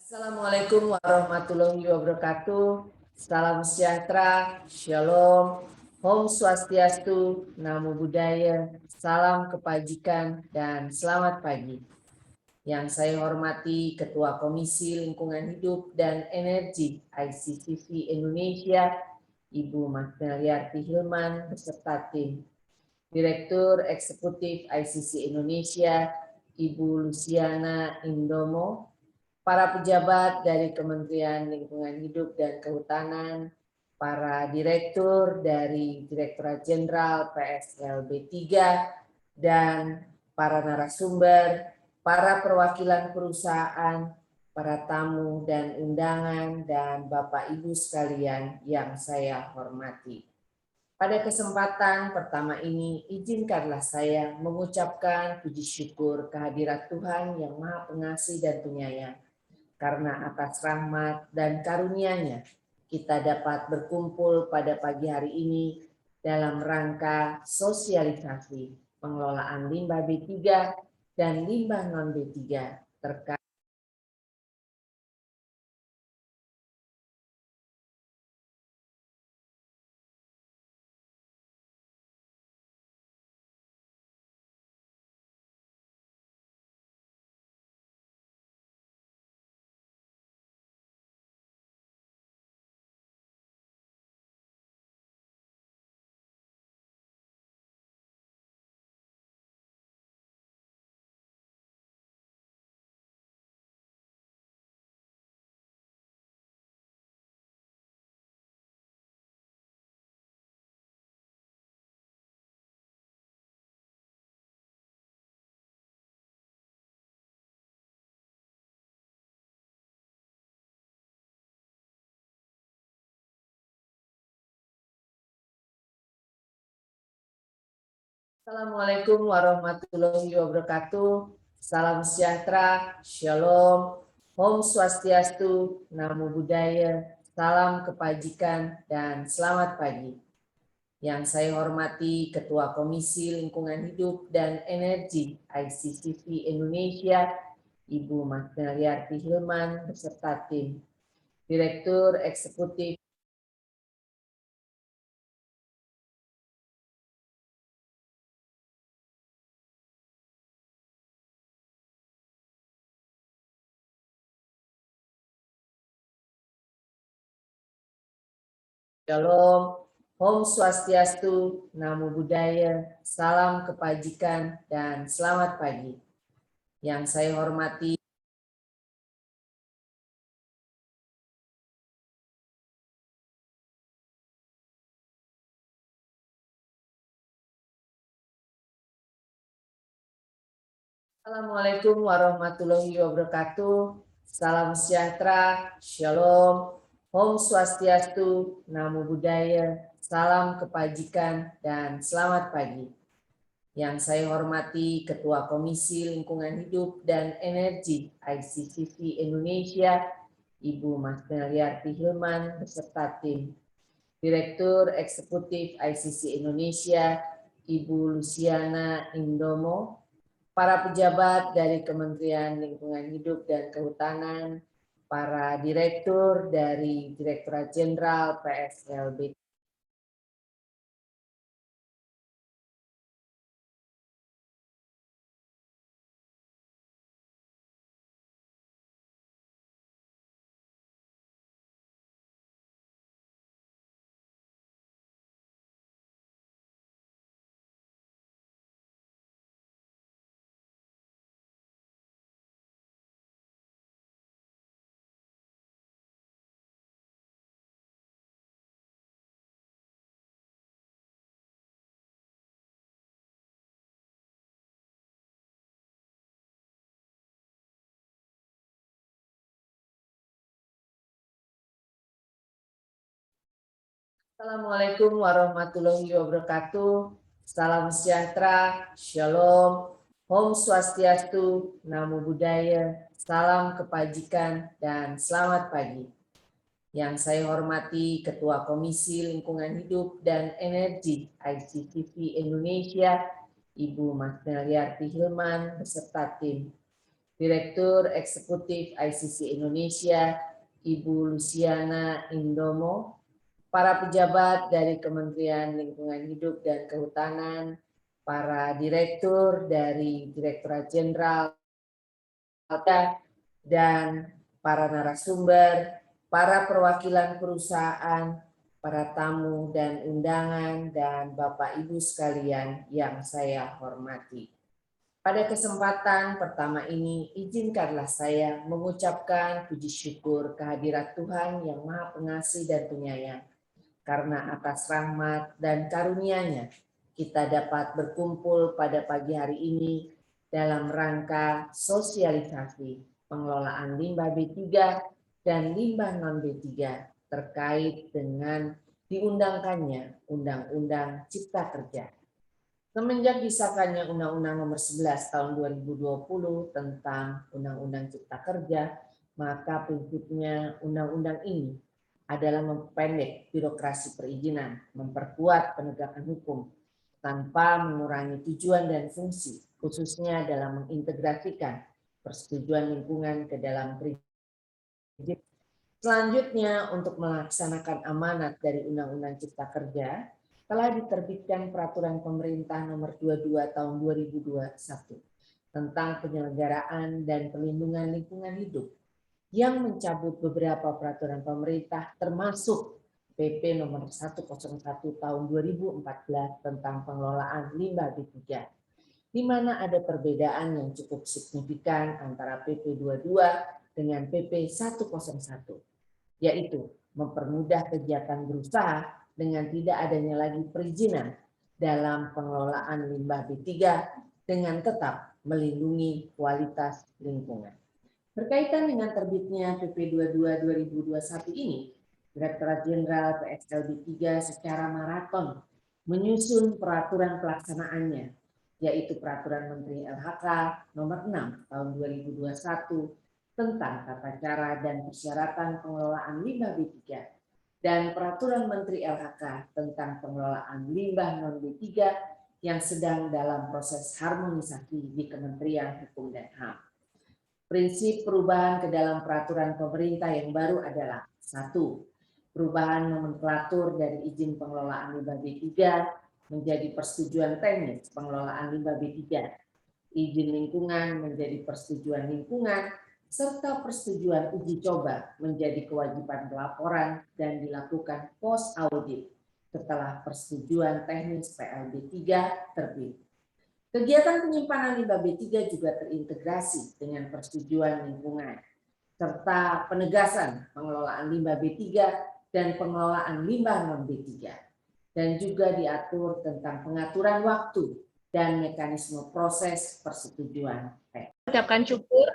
Assalamualaikum warahmatullahi wabarakatuh. Salam sejahtera, shalom, Om Swastiastu, Namo Buddhaya, salam kebajikan, dan selamat pagi. Yang saya hormati Ketua Komisi Lingkungan Hidup dan Energi ICCC Indonesia, Ibu Marteliarti Hilman beserta tim. Direktur Eksekutif ICC Indonesia, Ibu Luciana Indomo, para pejabat dari Kementerian Lingkungan Hidup dan Kehutanan, para direktur dari Direktorat Jenderal PSLB 3, dan para narasumber, para perwakilan perusahaan, para tamu dan undangan, dan Bapak Ibu sekalian yang saya hormati. Pada kesempatan pertama ini, izinkanlah saya mengucapkan puji syukur kehadirat Tuhan yang Maha Pengasih dan Penyayang. Karena atas rahmat dan karunia-Nya, kita dapat berkumpul pada pagi hari ini dalam rangka sosialisasi pengelolaan limbah B3 dan limbah non-B3 terkait. Assalamualaikum warahmatullahi wabarakatuh. Salam sejahtera, shalom, Om Swastiastu, Namo Buddhaya, salam kebajikan, dan selamat pagi. Yang saya hormati Ketua Komisi Lingkungan Hidup dan Energi ICCC Indonesia, Ibu Marteliarti Hilman beserta tim. Direktur Eksekutif. Shalom, Om Swastiastu, Namo Buddhaya, salam kebajikan, dan selamat pagi. Yang saya hormati Assalamualaikum warahmatullahi wabarakatuh. Salam sejahtera, shalom, Om Swastiastu, Namo Buddhaya, salam kebajikan, dan selamat pagi. Yang saya hormati Ketua Komisi Lingkungan Hidup dan Energi ICCC Indonesia, Ibu Marteliarti Hilman beserta tim. Direktur Eksekutif ICC Indonesia, Ibu Luciana Indomo, para pejabat dari Kementerian Lingkungan Hidup dan Kehutanan, para direktur dari Direktorat Jenderal PSLB. Assalamualaikum warahmatullahi wabarakatuh. Salam sejahtera, shalom, Om Swastiastu, Namo Buddhaya, salam kebajikan, dan selamat pagi. Yang saya hormati Ketua Komisi Lingkungan Hidup dan Energi ICCC Indonesia, Ibu Marteliarti Hilman beserta tim. Direktur Eksekutif ICC Indonesia, Ibu Luciana Indomo, para pejabat dari Kementerian Lingkungan Hidup dan Kehutanan, para direktur dari Direktorat Jenderal dan para narasumber, para perwakilan perusahaan, para tamu dan undangan, dan Bapak Ibu sekalian yang saya hormati. Pada kesempatan pertama ini, izinkanlah saya mengucapkan puji syukur kehadirat Tuhan yang Maha Pengasih dan Penyayang. Karena atas rahmat dan karunia-Nya, kita dapat berkumpul pada pagi hari ini dalam rangka sosialisasi pengelolaan limbah B3 dan limbah non-B3 terkait dengan diundangkannya Undang-Undang Cipta Kerja. Semenjak disahkannya Undang-Undang Nomor 11 Tahun 2020 tentang Undang-Undang Cipta Kerja, maka prinsipnya undang-undang ini adalah memperpendek birokrasi perizinan, memperkuat penegakan hukum, tanpa mengurangi tujuan dan fungsi, khususnya dalam mengintegrasikan persetujuan lingkungan ke dalam perizinan. Selanjutnya, untuk melaksanakan amanat dari Undang-Undang Cipta Kerja, telah diterbitkan Peraturan Pemerintah Nomor 22 Tahun 2021 tentang penyelenggaraan dan perlindungan lingkungan hidup yang mencabut beberapa peraturan pemerintah termasuk PP Nomor 101 Tahun 2014 tentang pengelolaan limbah B3, di mana ada perbedaan yang cukup signifikan antara PP 22 dengan PP 101, yaitu mempermudah kegiatan berusaha dengan tidak adanya lagi perizinan dalam pengelolaan limbah B3 dengan tetap melindungi kualitas lingkungan. Berkaitan dengan terbitnya PP 22/2021 ini, Direktorat Jenderal PXL B3 secara maraton menyusun peraturan pelaksanaannya, yaitu Peraturan Menteri LHK Nomor 6 Tahun 2021 tentang tata cara dan persyaratan pengelolaan limbah B3 dan Peraturan Menteri LHK tentang pengelolaan limbah non-B3 yang sedang dalam proses harmonisasi di Kementerian Hukum dan HAM. Prinsip perubahan ke dalam peraturan pemerintah yang baru adalah: 1. Perubahan nomenklatur dari izin pengelolaan limbah B3 menjadi persetujuan teknis pengelolaan limbah B3, izin lingkungan menjadi persetujuan lingkungan, serta persetujuan uji coba menjadi kewajiban pelaporan dan dilakukan post audit setelah persetujuan teknis PLB3 terbit. Kegiatan penyimpanan limbah B3 juga terintegrasi dengan persetujuan lingkungan, serta penegasan pengelolaan limbah B3 dan pengelolaan limbah non-B3, dan juga diatur tentang pengaturan waktu dan mekanisme proses persetujuan. Ucapkan syukur.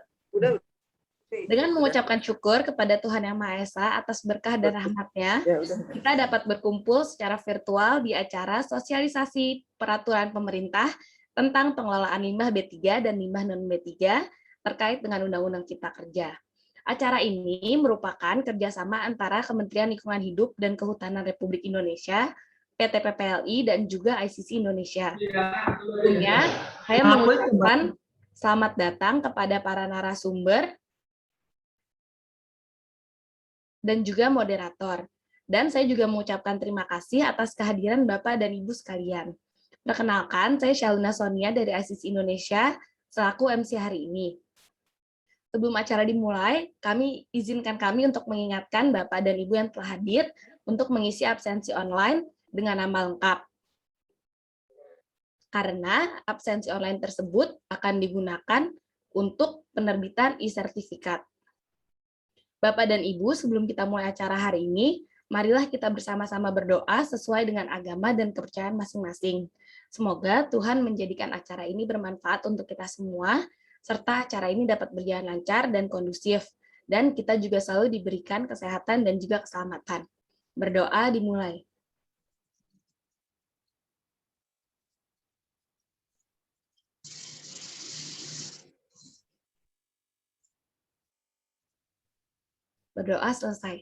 Dengan mengucapkan syukur kepada Tuhan Yang Maha Esa atas berkah dan rahmat-Nya, kita dapat berkumpul secara virtual di acara sosialisasi peraturan pemerintah tentang pengelolaan limbah B3 dan limbah non-B3 terkait dengan Undang-Undang Cipta Kerja. Acara ini merupakan kerjasama antara Kementerian Lingkungan Hidup dan Kehutanan Republik Indonesia, PT PPLI, dan juga ICC Indonesia. Tentunya, saya mengucapkan selamat datang kepada para narasumber dan juga moderator. Dan saya juga mengucapkan terima kasih atas kehadiran Bapak dan Ibu sekalian. Perkenalkan, saya Shaluna Sonia dari ICC Indonesia, selaku MC hari ini. Sebelum acara dimulai, izinkan kami untuk mengingatkan Bapak dan Ibu yang telah hadir untuk mengisi absensi online dengan nama lengkap. Karena absensi online tersebut akan digunakan untuk penerbitan e-sertifikat. Bapak dan Ibu, sebelum kita mulai acara hari ini, marilah kita bersama-sama berdoa sesuai dengan agama dan kepercayaan masing-masing. Semoga Tuhan menjadikan acara ini bermanfaat untuk kita semua, serta acara ini dapat berjalan lancar dan kondusif, dan kita juga selalu diberikan kesehatan dan juga keselamatan. Berdoa dimulai. Berdoa selesai.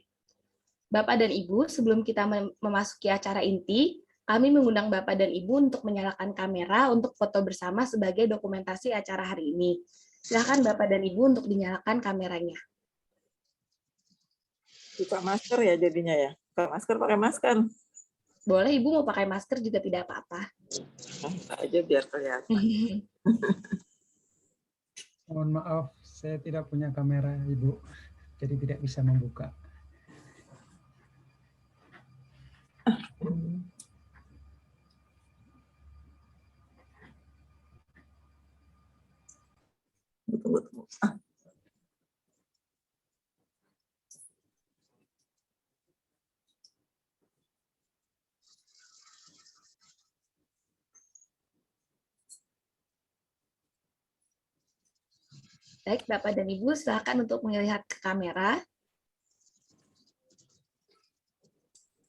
Bapak dan Ibu, sebelum kita memasuki acara inti, kami mengundang Bapak dan Ibu untuk menyalakan kamera untuk foto bersama sebagai dokumentasi acara hari ini. Silakan Bapak dan Ibu untuk dinyalakan kameranya. Buka masker ya jadinya ya. Buka masker, pakai masker. Boleh Ibu mau pakai masker juga tidak apa-apa. Buka aja biar kelihatan. Mohon maaf, saya tidak punya kamera, Ibu, jadi tidak bisa membuka. Tunggu. Baik, Bapak dan Ibu, silakan untuk melihat ke kamera.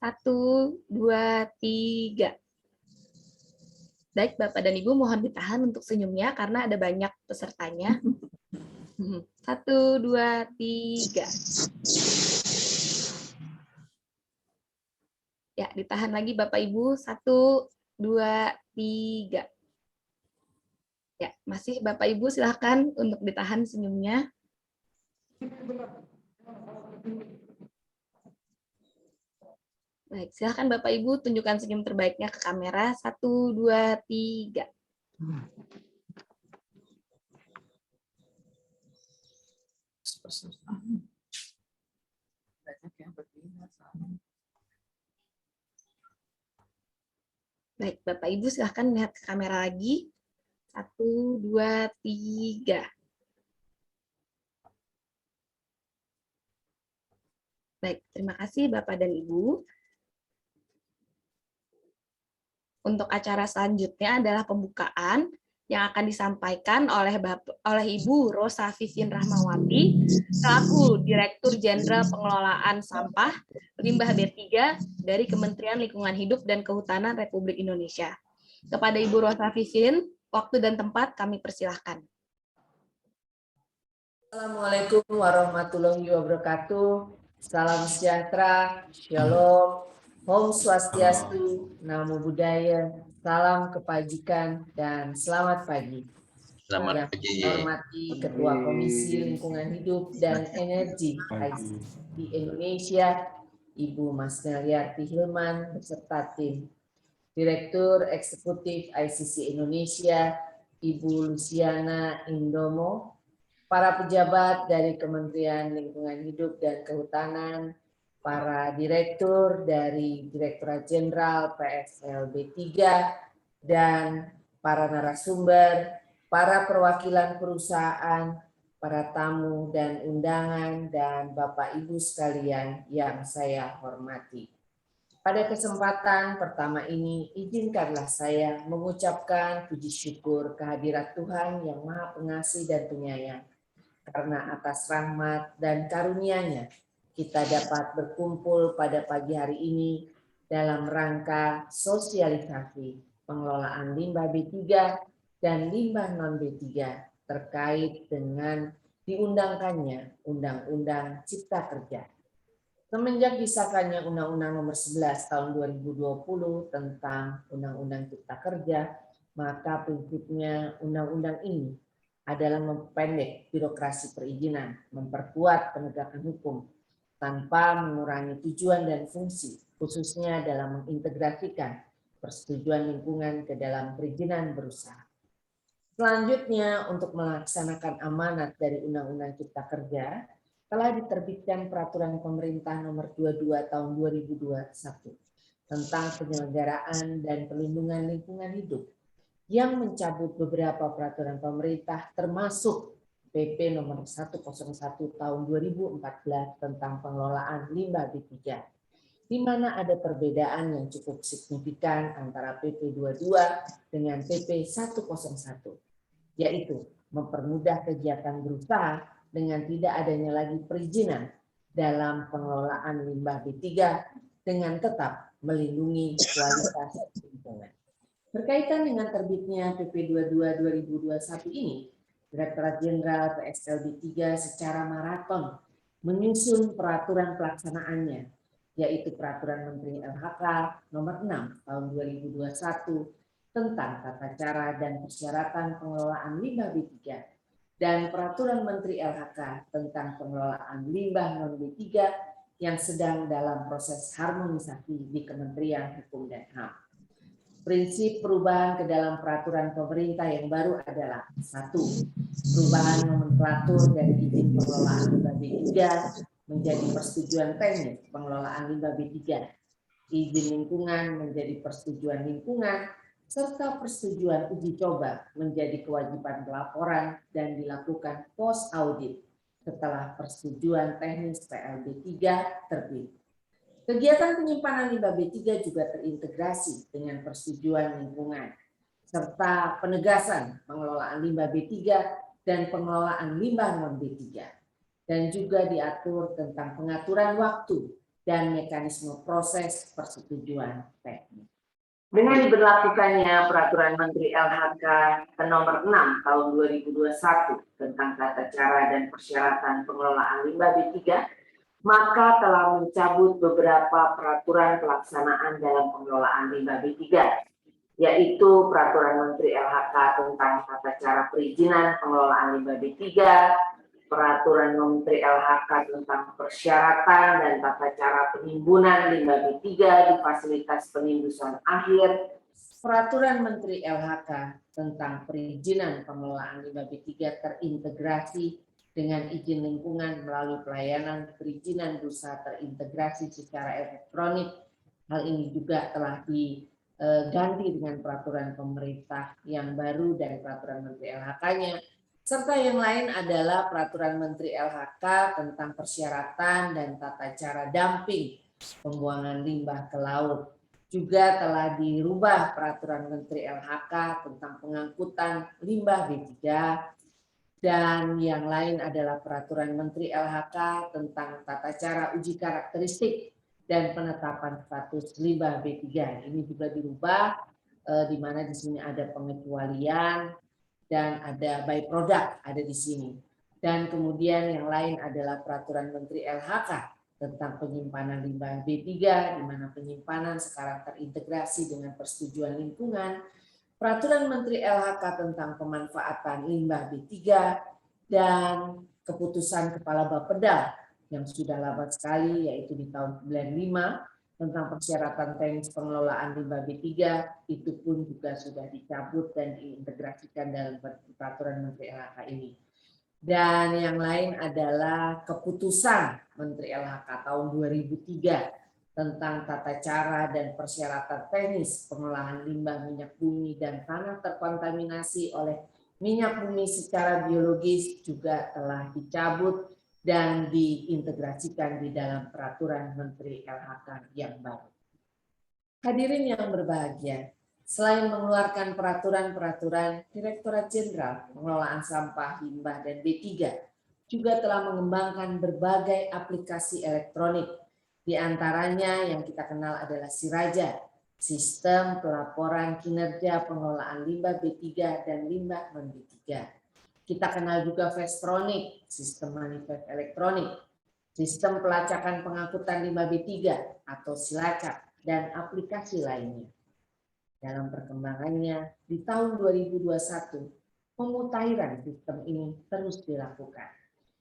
1, 2, 3. Baik, Bapak dan Ibu, mohon ditahan untuk senyumnya karena ada banyak pesertanya. 1, 2, 3. Ya, ditahan lagi Bapak Ibu. 1, 2, 3. Ya, masih Bapak Ibu silakan untuk ditahan senyumnya. Baik, silakan Bapak Ibu tunjukkan senyum terbaiknya ke kamera. 1, 2, 3. Baik, Bapak Ibu silakan lihat ke kamera lagi. 1, 2, 3. Baik, terima kasih Bapak dan Ibu. Untuk acara selanjutnya adalah pembukaan yang akan disampaikan oleh Ibu Rosa Vivien Rahmawati selaku Direktur Jenderal Pengelolaan Sampah Limbah B3 dari Kementerian Lingkungan Hidup dan Kehutanan Republik Indonesia. Kepada Ibu Rosa Vivien, waktu dan tempat kami persilahkan. Assalamualaikum warahmatullahi wabarakatuh. Salam sejahtera, shalom, Om Swastiastu, Namo Buddhaya, salam kebajikan, dan selamat pagi. Selamat pagi. Yang hormati Ketua Komisi Lingkungan Hidup dan Energi di Indonesia, Ibu Mas Neliarti Hilman beserta tim. Direktur Eksekutif ICC Indonesia, Ibu Luciana Indomo, para pejabat dari Kementerian Lingkungan Hidup dan Kehutanan, para direktur dari Direktorat Jenderal PSLB 3, dan para narasumber, para perwakilan perusahaan, para tamu dan undangan, dan Bapak Ibu sekalian yang saya hormati. Pada kesempatan pertama ini, izinkanlah saya mengucapkan puji syukur kehadirat Tuhan yang Maha Pengasih dan Penyayang. Karena atas rahmat dan karunia-Nya, kita dapat berkumpul pada pagi hari ini dalam rangka sosialisasi pengelolaan limbah B3 dan limbah non-B3 terkait dengan diundangkannya Undang-Undang Cipta Kerja. Semenjak disahkannya Undang-Undang Nomor 11 Tahun 2020 tentang Undang-Undang Cipta Kerja, maka prinsipnya undang-undang ini adalah memperpendek birokrasi perizinan, memperkuat penegakan hukum, tanpa mengurangi tujuan dan fungsi, khususnya dalam mengintegrasikan persetujuan lingkungan ke dalam perizinan berusaha. Selanjutnya, untuk melaksanakan amanat dari Undang-Undang Cipta Kerja, telah diterbitkan Peraturan Pemerintah Nomor 22 Tahun 2021 tentang penyelenggaraan dan perlindungan lingkungan hidup yang mencabut beberapa peraturan pemerintah termasuk PP Nomor 101 Tahun 2014 tentang pengelolaan limbah B3, di mana ada perbedaan yang cukup signifikan antara PP 22 dengan PP 101, yaitu mempermudah kegiatan berusaha dengan tidak adanya lagi perizinan dalam pengelolaan limbah B3 dengan tetap melindungi kualitas lingkungan. Berkaitan dengan terbitnya PP 22 2021 ini, Direktorat Jenderal PSLB 3 secara maraton menyusun peraturan pelaksanaannya, yaitu Peraturan Menteri LHK Nomor 6 Tahun 2021 tentang tata cara dan persyaratan pengelolaan limbah B3 dan Peraturan Menteri LHK tentang pengelolaan limbah non-B3 yang sedang dalam proses harmonisasi di Kementerian Hukum dan HAM. Prinsip perubahan ke dalam peraturan pemerintah yang baru adalah: 1. Perubahan nomenklatur dan izin pengelolaan limbah B3 menjadi persetujuan teknis pengelolaan limbah B3, izin lingkungan menjadi persetujuan lingkungan, serta persetujuan uji coba menjadi kewajiban pelaporan dan dilakukan post audit setelah persetujuan teknis PLB3 terbit. Kegiatan penyimpanan limbah B3 juga terintegrasi dengan persetujuan lingkungan, serta penegasan pengelolaan limbah B3 dan pengelolaan limbah non-B3, dan juga diatur tentang pengaturan waktu dan mekanisme proses persetujuan teknis. Dengan diberlakukannya Peraturan Menteri LHK Nomor 6 Tahun 2021 tentang tata cara dan persyaratan pengelolaan limbah B3, maka telah mencabut beberapa peraturan pelaksanaan dalam pengelolaan limbah B3, yaitu Peraturan Menteri LHK tentang tata cara perizinan pengelolaan limbah B3, Peraturan Menteri LHK tentang persyaratan dan tata cara penimbunan limbah B3 di fasilitas penindusan akhir, Peraturan Menteri LHK tentang perizinan pengelolaan limbah B3 terintegrasi dengan izin lingkungan melalui pelayanan perizinan berusaha terintegrasi secara elektronik. Hal ini juga telah diganti dengan peraturan pemerintah yang baru dan peraturan Menteri LHK-nya. Serta yang lain adalah Peraturan Menteri LHK tentang persyaratan dan tata cara dumping pembuangan limbah ke laut. Juga telah dirubah Peraturan Menteri LHK tentang pengangkutan limbah B3, dan yang lain adalah Peraturan Menteri LHK tentang tata cara uji karakteristik dan penetapan status limbah B3. Ini juga dirubah, di mana di sini ada pengecualian dan ada by product ada di sini. Dan kemudian yang lain adalah Peraturan Menteri LHK tentang penyimpanan limbah B3, di mana penyimpanan sekarang terintegrasi dengan persetujuan lingkungan, Peraturan Menteri LHK tentang pemanfaatan limbah B3, dan keputusan Kepala Bapeda yang sudah lama sekali, yaitu di tahun 95, tentang persyaratan teknis pengelolaan limbah B3, itu pun juga sudah dicabut dan diintegrasikan dalam Peraturan Menteri LHK ini. Dan yang lain adalah keputusan Menteri LHK tahun 2003 tentang tata cara dan persyaratan teknis pengolahan limbah minyak bumi dan tanah terkontaminasi oleh minyak bumi secara biologis, juga telah dicabut dan diintegrasikan di dalam Peraturan Menteri LHK yang baru. Hadirin yang berbahagia, selain mengeluarkan peraturan-peraturan, Direktorat Jenderal Pengelolaan Sampah, Limbah, dan B3 juga telah mengembangkan berbagai aplikasi elektronik. Di antaranya yang kita kenal adalah Siraja, Sistem Pelaporan Kinerja Pengelolaan Limbah B3 dan Limbah Non-B3. Kita kenal juga Vestronik, Sistem Manifest Elektronik, Sistem Pelacakan Pengangkutan Limbah B3 atau Silacak, dan aplikasi lainnya. Dalam perkembangannya, di tahun 2021, pemutahiran sistem ini terus dilakukan,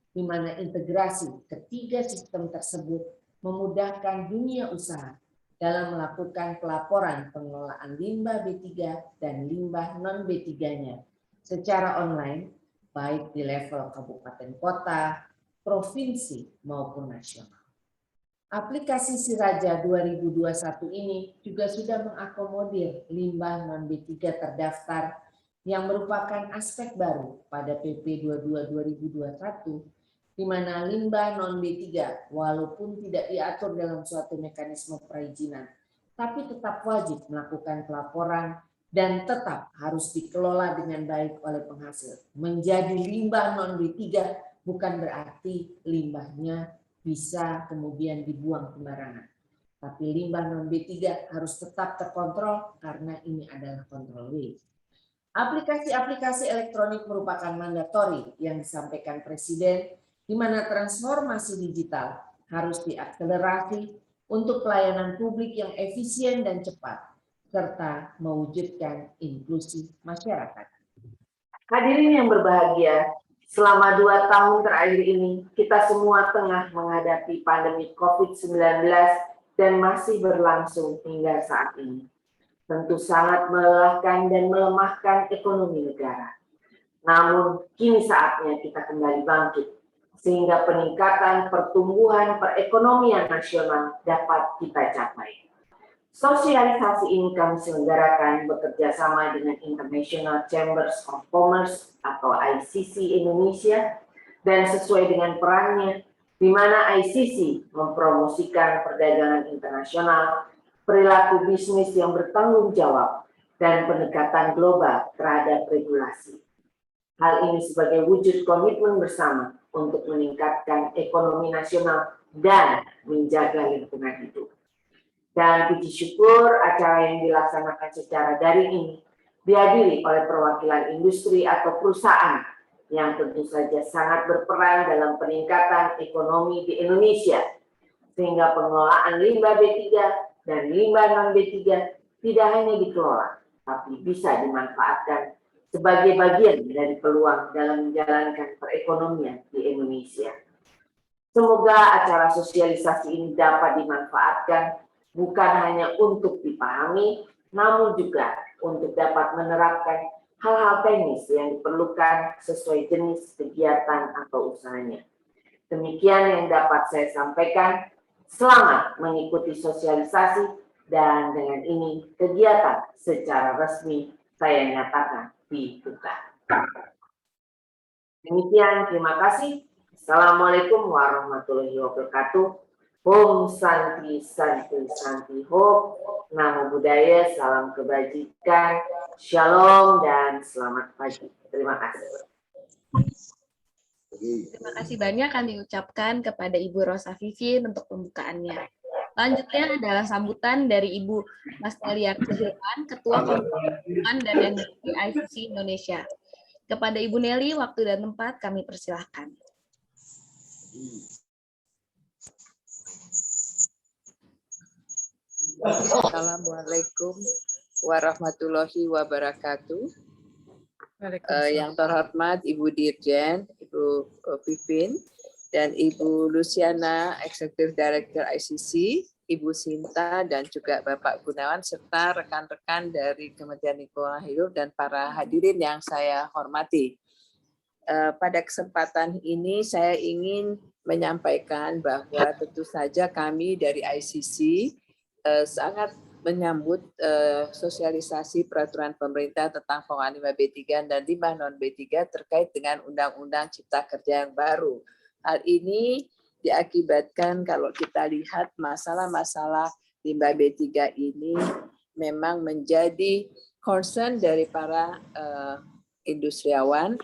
di mana integrasi ketiga sistem tersebut memudahkan dunia usaha dalam melakukan pelaporan pengelolaan limbah B3 dan limbah non-B3-nya secara online, baik di level kabupaten kota, provinsi, maupun nasional. Aplikasi Siraja 2021 ini juga sudah mengakomodir limbah non-B3 terdaftar yang merupakan aspek baru pada PP 22/2021, di mana limbah non-B3 walaupun tidak diatur dalam suatu mekanisme perizinan, tapi tetap wajib melakukan pelaporan dan tetap harus dikelola dengan baik oleh penghasil. Menjadi limbah non-B3 bukan berarti limbahnya bisa kemudian dibuang sembarangan. Tapi limbah non-B3 harus tetap terkontrol karena ini adalah control waste. Aplikasi-aplikasi elektronik merupakan mandatori yang disampaikan Presiden, di mana transformasi digital harus diakselerasi untuk pelayanan publik yang efisien dan cepat, serta mewujudkan inklusi masyarakat. Hadirin yang berbahagia, Selama 2 tahun terakhir ini, kita semua tengah menghadapi pandemi COVID-19 dan masih berlangsung hingga saat ini. Tentu sangat melelahkan dan melemahkan ekonomi negara. Namun, kini saatnya kita kembali bangkit, sehingga peningkatan pertumbuhan perekonomian nasional dapat kita capai. Sosialisasi ini kami selenggarakan bekerja sama dengan International Chambers of Commerce atau ICC Indonesia dan sesuai dengan perannya di mana ICC mempromosikan perdagangan internasional, perilaku bisnis yang bertanggung jawab, dan peningkatan global terhadap regulasi. Hal ini sebagai wujud komitmen bersama untuk meningkatkan ekonomi nasional dan menjaga lingkungan hidup. Dan puji syukur acara yang dilaksanakan secara daring ini dihadiri oleh perwakilan industri atau perusahaan yang tentu saja sangat berperan dalam peningkatan ekonomi di Indonesia, sehingga pengelolaan limbah B3 dan limbah non-B3 tidak hanya dikelola, tapi bisa dimanfaatkan sebagai bagian dari peluang dalam menjalankan perekonomian di Indonesia. Semoga acara sosialisasi ini dapat dimanfaatkan bukan hanya untuk dipahami, namun juga untuk dapat menerapkan hal-hal teknis yang diperlukan sesuai jenis kegiatan atau usahanya. Demikian yang dapat saya sampaikan. Selamat mengikuti sosialisasi dan dengan ini kegiatan secara resmi saya nyatakan dibuka. Demikian, terima kasih. Assalamualaikum warahmatullahi wabarakatuh. Om Santi Santi Santi Om, Namo Buddhaya, salam kebajikan, shalom dan selamat pagi. Terima kasih. Terima kasih banyak kami ucapkan kepada Ibu Rosa Vivien untuk pembukaannya. Selanjutnya adalah sambutan dari Ibu Mastelia Kehilman, Ketua Pembangunan dan Energi ICC Indonesia. Kepada Ibu Nelly, waktu dan tempat kami persilahkan. Assalamualaikum warahmatullahi wabarakatuh. Yang terhormat Ibu Dirjen, Ibu Vivien, dan Ibu Luciana, Executive Director ICC, Ibu Sinta, dan juga Bapak Gunawan, serta rekan-rekan dari Kementerian Lingkungan Hidup dan para hadirin yang saya hormati. Pada kesempatan ini saya ingin menyampaikan bahwa tentu saja kami dari ICC sangat menyambut sosialisasi peraturan pemerintah tentang pengolahan limbah B3 dan limbah non B3 terkait dengan Undang-Undang Cipta Kerja yang baru. Hal ini diakibatkan kalau kita lihat masalah-masalah limbah B3 ini memang menjadi concern dari para industriawan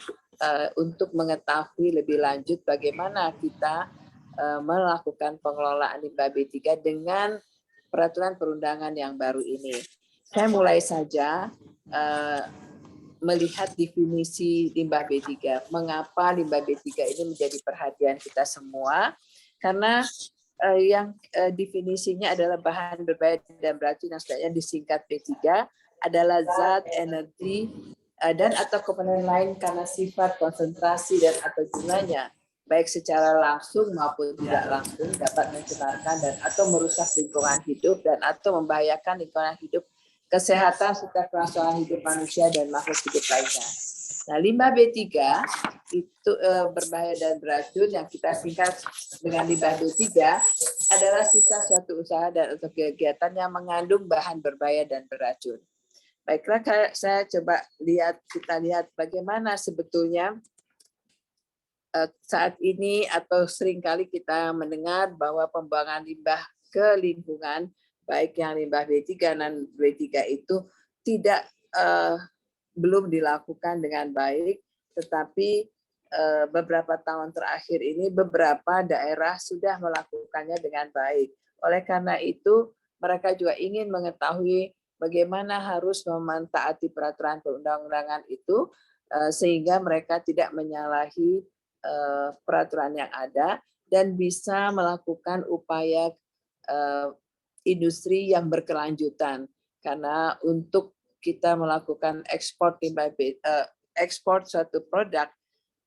untuk mengetahui lebih lanjut bagaimana kita melakukan pengelolaan limbah B3 dengan peraturan perundangan yang baru ini. Saya mulai saja melihat definisi limbah B3. Mengapa limbah B3 ini menjadi perhatian kita semua? Karena yang definisinya adalah bahan berbahaya dan beracun yang sebenarnya disingkat B3 adalah zat, energi, dan atau komponen lain karena sifat, konsentrasi, dan atau jumlahnya, baik secara langsung maupun tidak langsung dapat mencemarkan dan atau merusak lingkungan hidup dan atau membahayakan lingkungan hidup, kesehatan serta kelangsungan hidup manusia dan makhluk hidup lainnya. Nah, limbah B3 itu berbahaya dan beracun yang kita singkat dengan limbah B3 adalah sisa suatu usaha dan atau kegiatan yang mengandung bahan berbahaya dan beracun. Baiklah, saya coba kita lihat bagaimana sebetulnya saat ini atau seringkali kita mendengar bahwa pembuangan limbah ke lingkungan, baik yang limbah B3 dan B3 itu belum dilakukan dengan baik, tetapi beberapa tahun terakhir ini beberapa daerah sudah melakukannya dengan baik. Oleh karena itu, mereka juga ingin mengetahui bagaimana harus mentaati peraturan perundang-undangan itu, sehingga mereka tidak menyalahi peraturan yang ada dan bisa melakukan upaya industri yang berkelanjutan. Karena untuk kita melakukan ekspor suatu produk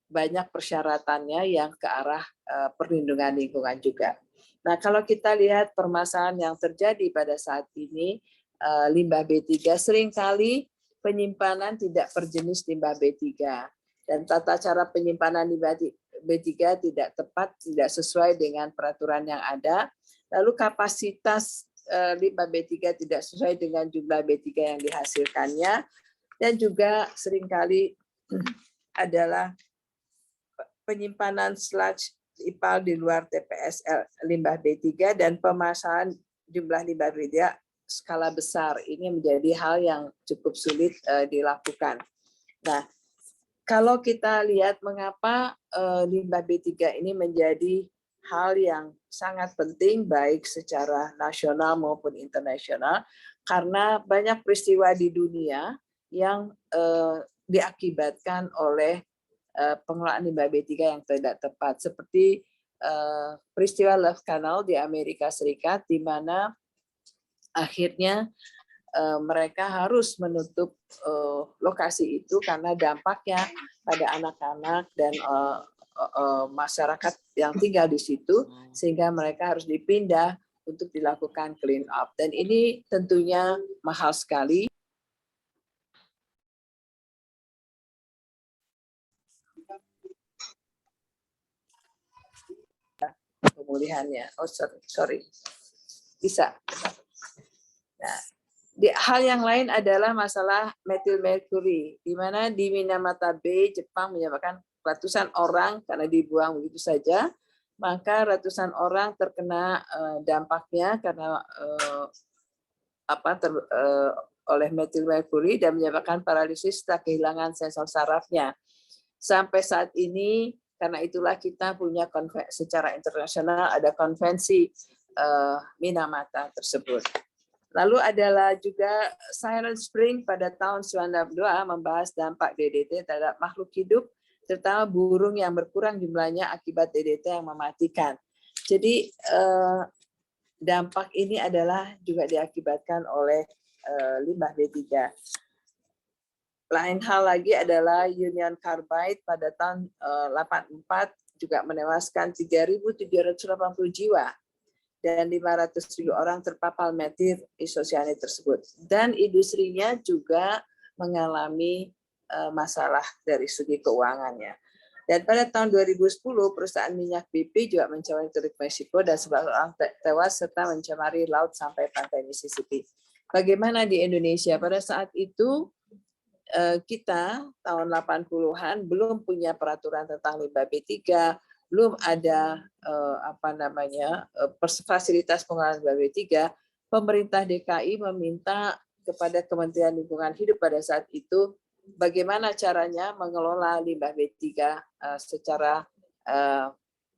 banyak persyaratannya yang ke arah perlindungan lingkungan juga. Nah, kalau kita lihat permasalahan yang terjadi pada saat ini, limbah B3 seringkali penyimpanan tidak berjenis limbah B3 dan tata cara penyimpanan limbah B3 tidak tepat, tidak sesuai dengan peraturan yang ada. Lalu kapasitas limbah B3 tidak sesuai dengan jumlah B3 yang dihasilkannya, dan juga seringkali adalah penyimpanan sludge IPAL di luar TPS limbah B3 dan pemasaran jumlah limbah B3 skala besar. Ini menjadi hal yang cukup sulit dilakukan. Nah, kalau kita lihat mengapa limbah B3 ini menjadi hal yang sangat penting baik secara nasional maupun internasional, karena banyak peristiwa di dunia yang diakibatkan oleh pengelolaan limbah B3 yang tidak tepat, seperti peristiwa Love Canal di Amerika Serikat, di mana akhirnya mereka harus menutup lokasi itu karena dampaknya pada anak-anak dan masyarakat yang tinggal di situ, sehingga mereka harus dipindah untuk dilakukan clean up. Dan ini tentunya mahal sekali. Pemulihannya. Oh, sorry. Bisa. Nah, hal yang lain adalah masalah metil merkuri, di mana di Minamata Bay, Jepang menyebabkan ratusan orang karena dibuang begitu saja, maka ratusan orang terkena dampaknya karena oleh metil merkuri dan menyebabkan paralisis setelah kehilangan sensor sarafnya. Sampai saat ini, karena itulah kita punya secara internasional ada konvensi Minamata tersebut. Lalu adalah juga Silent Spring pada tahun 1992 membahas dampak DDT terhadap makhluk hidup, terutama burung yang berkurang jumlahnya akibat DDT yang mematikan. Jadi dampak ini adalah juga diakibatkan oleh limbah B3. Lain hal lagi adalah Union Carbide pada tahun 84 juga menewaskan 3.780 jiwa dan 500.000 orang terpapar metil isosianat tersebut. Dan industrinya juga mengalami masalah dari segi keuangannya. Dan pada tahun 2010, perusahaan minyak BP juga mencemari Teluk Meksiko dan 11 orang tewas serta mencemari laut sampai pantai Mississippi. Bagaimana di Indonesia? Pada saat itu, kita tahun 80-an belum punya peraturan tentang limbah B3, belum ada fasilitas pengelolaan limbah B3. Pemerintah DKI meminta kepada Kementerian Lingkungan Hidup pada saat itu bagaimana caranya mengelola limbah B3 secara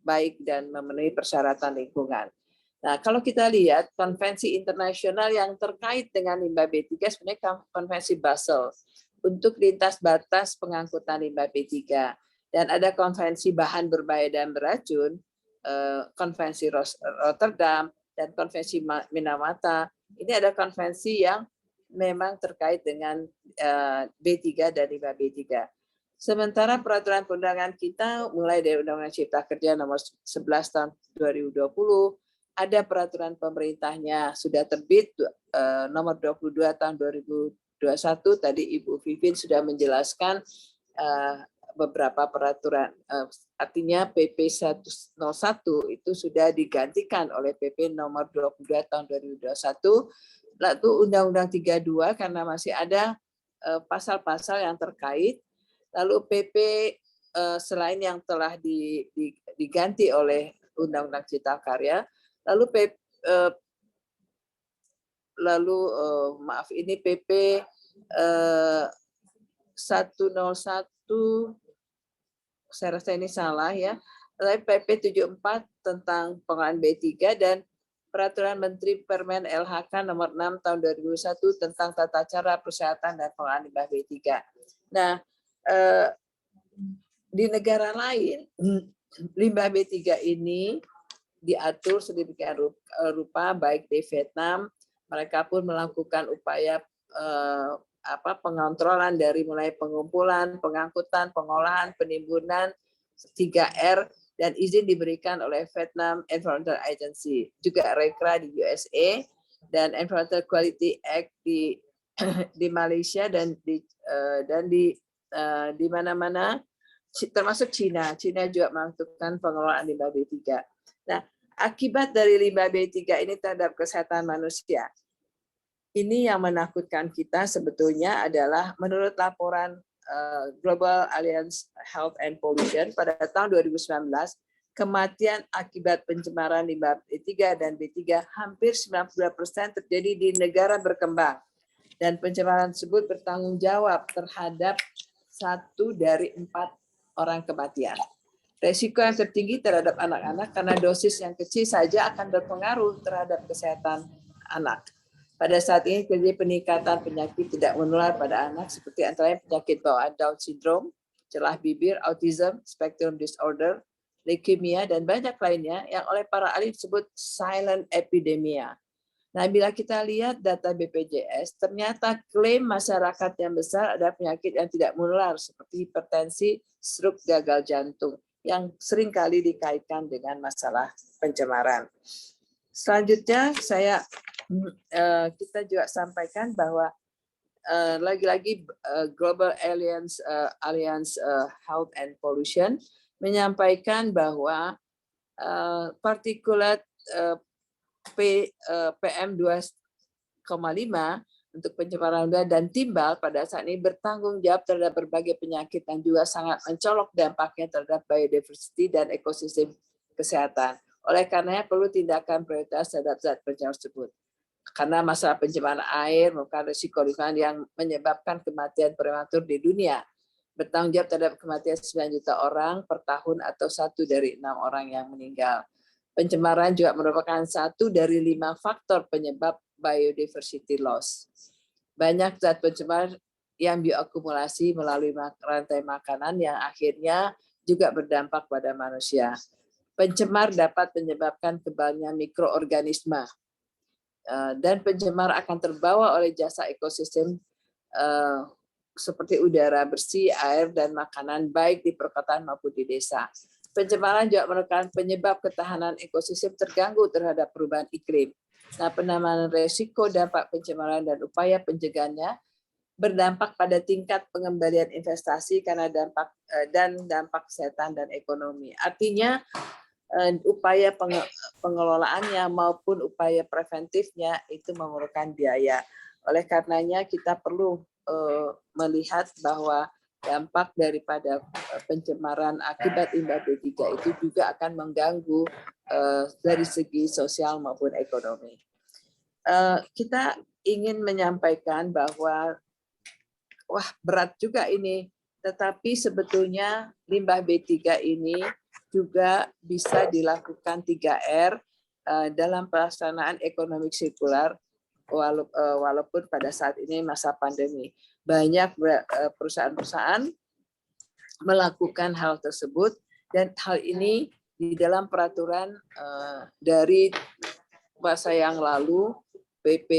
baik dan memenuhi persyaratan lingkungan. Nah, kalau kita lihat konvensi internasional yang terkait dengan limbah B3 sebenarnya konvensi Basel untuk lintas batas pengangkutan limbah B3. Dan ada konvensi bahan berbahaya dan beracun, konvensi Rotterdam, dan konvensi Minamata. Ini ada konvensi yang memang terkait dengan B3 dan limbah B3. Sementara peraturan perundangan kita mulai dari Undang-Undang Cipta Kerja nomor 11 tahun 2020, ada peraturan pemerintahnya sudah terbit nomor 22 tahun 2021, tadi Ibu Vivin sudah menjelaskan beberapa peraturan, artinya PP 101 itu sudah digantikan oleh PP nomor 22 tahun 2021, lalu Undang-Undang 32 karena masih ada pasal-pasal yang terkait, lalu PP selain yang telah diganti oleh Undang-Undang Cipta Karya, lalu PP 101, saya rasa ini salah ya, lalu PP 74 tentang pengelolaan B3 dan Peraturan Menteri Permen LHK nomor 6 tahun 2001 tentang tata cara persyaratan dan pengelolaan limbah B3. Nah, di negara lain limbah B3 ini diatur sedemikian rupa, baik di Vietnam, mereka pun melakukan upaya pengontrolan dari mulai pengumpulan, pengangkutan, pengolahan, penimbunan 3R, dan izin diberikan oleh Vietnam Environmental Agency, juga RECRA di USA, dan Environmental Quality Act di Malaysia dan di mana-mana, termasuk Cina. Cina juga melakukan pengelolaan limbah B3. Nah, akibat dari limbah B3 ini terhadap kesehatan manusia, ini yang menakutkan kita sebetulnya adalah menurut laporan Global Alliance Health and Pollution pada tahun 2019, kematian akibat pencemaran limbah B3 dan B3 hampir 92% terjadi di negara berkembang. Dan pencemaran tersebut bertanggung jawab terhadap 1 dari 4 orang kematian. Resiko yang tertinggi terhadap anak-anak karena dosis yang kecil saja akan berpengaruh terhadap kesehatan anak. Pada saat ini terjadi peningkatan penyakit tidak menular pada anak seperti antara lain penyakit bawaan Down syndrome, celah bibir, autism, spectrum disorder, leukemia, dan banyak lainnya yang oleh para ahli disebut silent epidemia. Nah, bila kita lihat data BPJS, ternyata klaim masyarakat yang besar ada penyakit yang tidak menular seperti hipertensi, stroke, gagal jantung yang seringkali dikaitkan dengan masalah pencemaran. Selanjutnya kita juga sampaikan bahwa lagi-lagi Global Alliance Health and Pollution menyampaikan bahwa partikulat PM 2,5 untuk pencemaran udara dan timbal pada saat ini bertanggung jawab terhadap berbagai penyakit dan juga sangat mencolok dampaknya terhadap biodiversity dan ekosistem kesehatan. Oleh karenanya perlu tindakan prioritas terhadap zat pencemar tersebut. Karena masalah pencemaran air merupakan risiko lingkungan yang menyebabkan kematian prematur di dunia. Bertanggung jawab terhadap kematian 9 juta orang per tahun atau 1 dari 6 orang yang meninggal. Pencemaran juga merupakan 1 dari 5 faktor penyebab biodiversity loss. Banyak zat pencemar yang bioakumulasi melalui rantai makanan yang akhirnya juga berdampak pada manusia. Pencemar dapat menyebabkan kebalnya mikroorganisme. Dan pencemar akan terbawa oleh jasa ekosistem seperti udara bersih, air, dan makanan baik di perkotaan maupun di desa. Pencemaran juga merupakan penyebab ketahanan ekosistem terganggu terhadap perubahan iklim. Nah, penanganan resiko dampak pencemaran dan upaya pencegahannya berdampak pada tingkat pengembalian investasi karena dampak kesehatan dan ekonomi. Artinya upaya pengelolaannya maupun upaya preventifnya itu memerlukan biaya. Oleh karenanya kita perlu melihat bahwa dampak daripada pencemaran akibat limbah B3 itu juga akan mengganggu dari segi sosial maupun ekonomi. Kita ingin menyampaikan bahwa berat juga ini, tetapi sebetulnya limbah B3 ini juga bisa dilakukan 3R dalam pelaksanaan ekonomi sirkular walaupun pada saat ini masa pandemi. Banyak perusahaan-perusahaan melakukan hal tersebut dan hal ini di dalam peraturan dari masa yang lalu PP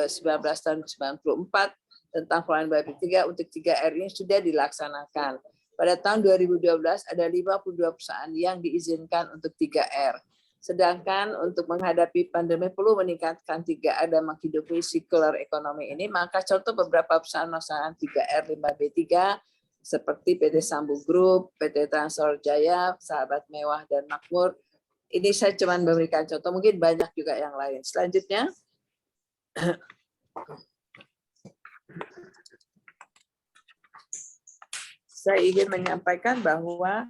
19 tahun 94 tentang pengelolaan limbah B3 untuk 3R ini sudah dilaksanakan. Pada tahun 2012 ada 52 perusahaan yang diizinkan untuk 3R. Sedangkan untuk menghadapi pandemi perlu meningkatkan 3R dan menghidupi circular economy ini, maka contoh beberapa perusahaan melaksanakan 3R limbah B3 seperti PT Sambu Group, PT Transor Jaya, Sahabat Mewah, dan Makmur. Ini saya cuma memberikan contoh, mungkin banyak juga yang lain. Selanjutnya, saya ingin menyampaikan bahwa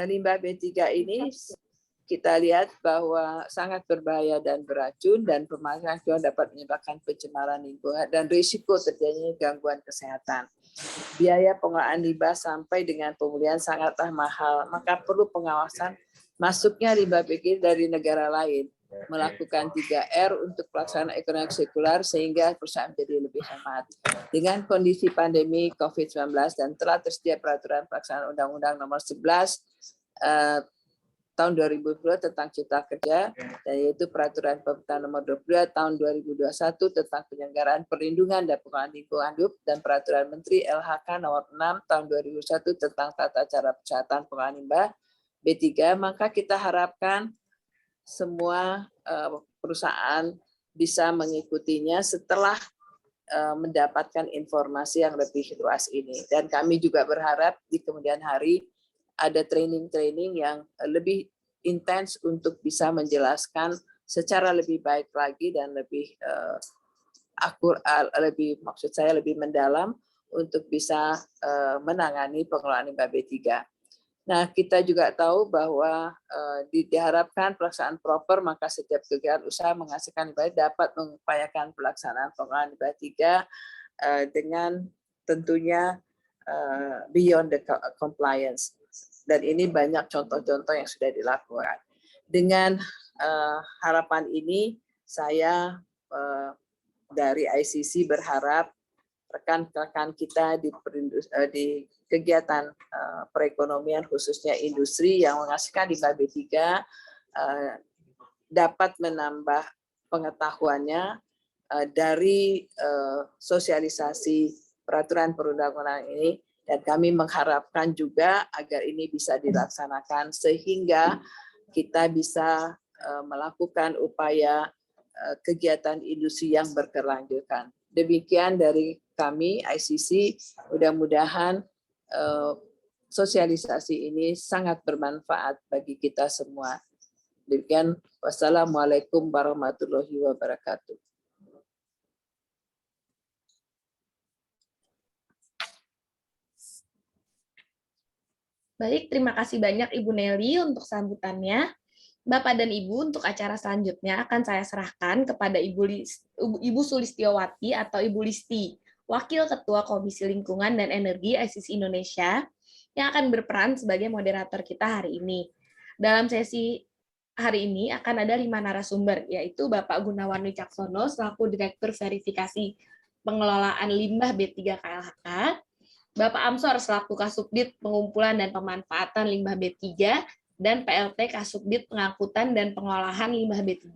limbah B3 ini kita lihat bahwa sangat berbahaya dan beracun dan pemakaian dapat menyebabkan pencemaran lingkungan dan risiko terjadinya gangguan kesehatan. Biaya pengelolaan limbah sampai dengan pemulihan sangatlah mahal, maka perlu pengawasan masuknya limbah B3 dari negara lain, melakukan 3R untuk pelaksanaan ekonomi sirkular sehingga perusahaan menjadi lebih hemat. Dengan kondisi pandemi COVID-19 dan telah tersedia peraturan pelaksanaan Undang-Undang Nomor 11 tahun 2002 tentang Cipta Kerja, dan yaitu Peraturan Pemerintah Nomor 22 tahun 2021 tentang penyelenggaraan perlindungan dan pengelolaan lingkungan hidup, dan Peraturan Menteri LHK Nomor 6 tahun 2001 tentang tata cara pencatatan pengelolaan limbah B3, maka kita harapkan semua perusahaan bisa mengikutinya setelah mendapatkan informasi yang lebih luas ini. Dan kami juga berharap di kemudian hari ada training-training yang lebih intens untuk bisa menjelaskan secara lebih baik lagi dan lebih maksud saya lebih mendalam untuk bisa menangani pengelolaan limbah B3. Nah, kita juga tahu bahwa diharapkan pelaksanaan proper, maka setiap kegiatan usaha menghasilkan limbah dapat mengupayakan pelaksanaan pengelolaan limbah 3 dengan tentunya beyond the compliance. Dan ini banyak contoh-contoh yang sudah dilakukan. Dengan harapan ini, saya dari ICC berharap rekan-rekan kita di kegiatan perekonomian, khususnya industri yang menghasilkan limbah B3, dapat menambah pengetahuannya dari sosialisasi peraturan perundang-undangan ini. Dan kami mengharapkan juga agar ini bisa dilaksanakan sehingga kita bisa melakukan upaya kegiatan industri yang berkelanjutan. Demikian dari kami ICC, mudah-mudahan sosialisasi ini sangat bermanfaat bagi kita semua. Demikian, wassalamualaikum warahmatullahi wabarakatuh. Baik, terima kasih banyak Ibu Nelly untuk sambutannya. Bapak dan Ibu, untuk acara selanjutnya akan saya serahkan kepada Ibu Sulistiowati atau Ibu Listi, Wakil Ketua Komisi Lingkungan dan Energi ICC Indonesia, yang akan berperan sebagai moderator kita hari ini. Dalam sesi hari ini akan ada 5 narasumber, yaitu Bapak Gunawan Wicaksono selaku Direktur Verifikasi Pengelolaan Limbah B3 KLHK, Bapak Amsor selaku Kasubdit Pengumpulan dan Pemanfaatan Limbah B3 dan PLT Kasubdit Pengangkutan dan Pengolahan Limbah B3,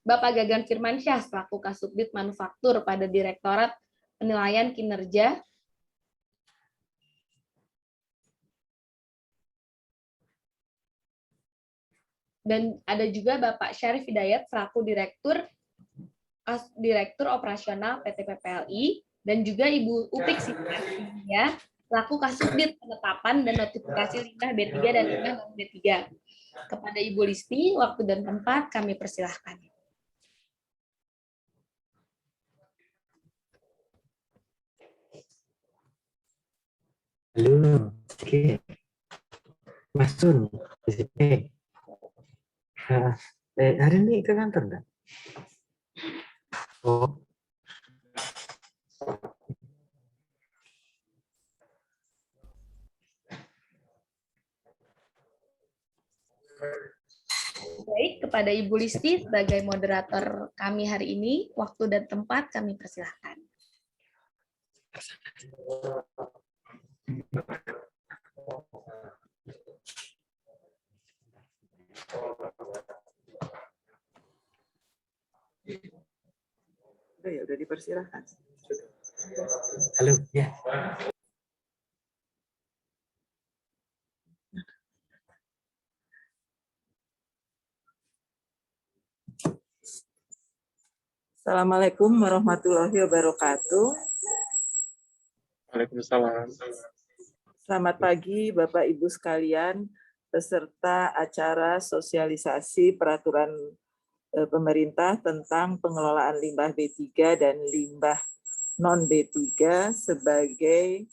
Bapak Gagan Firmansyah selaku Kasubdit Manufaktur pada Direktorat Penilaian Kinerja, dan ada juga Bapak Syarif Hidayat selaku Direktur Operasional PT PPLI, dan juga Ibu Upik Sitiya selaku Kasubdit Penetapan dan Notifikasi Limbah B3 dan Limbah non B3. Kepada Ibu Listi, waktu dan tempat kami persilahkan. Halo, oke. Mas Sun, di sini. Hari ini ke kantor enggak? Oh. Baik, kepada Ibu Listi sebagai moderator kami hari ini, waktu dan tempat kami persilahkan. Udah dipersilahkan. Halo, ya. Assalamualaikum warahmatullahi wabarakatuh. Waalaikumsalam. Selamat pagi Bapak Ibu sekalian, peserta acara sosialisasi peraturan pemerintah tentang pengelolaan limbah B3 dan limbah non B3 sebagai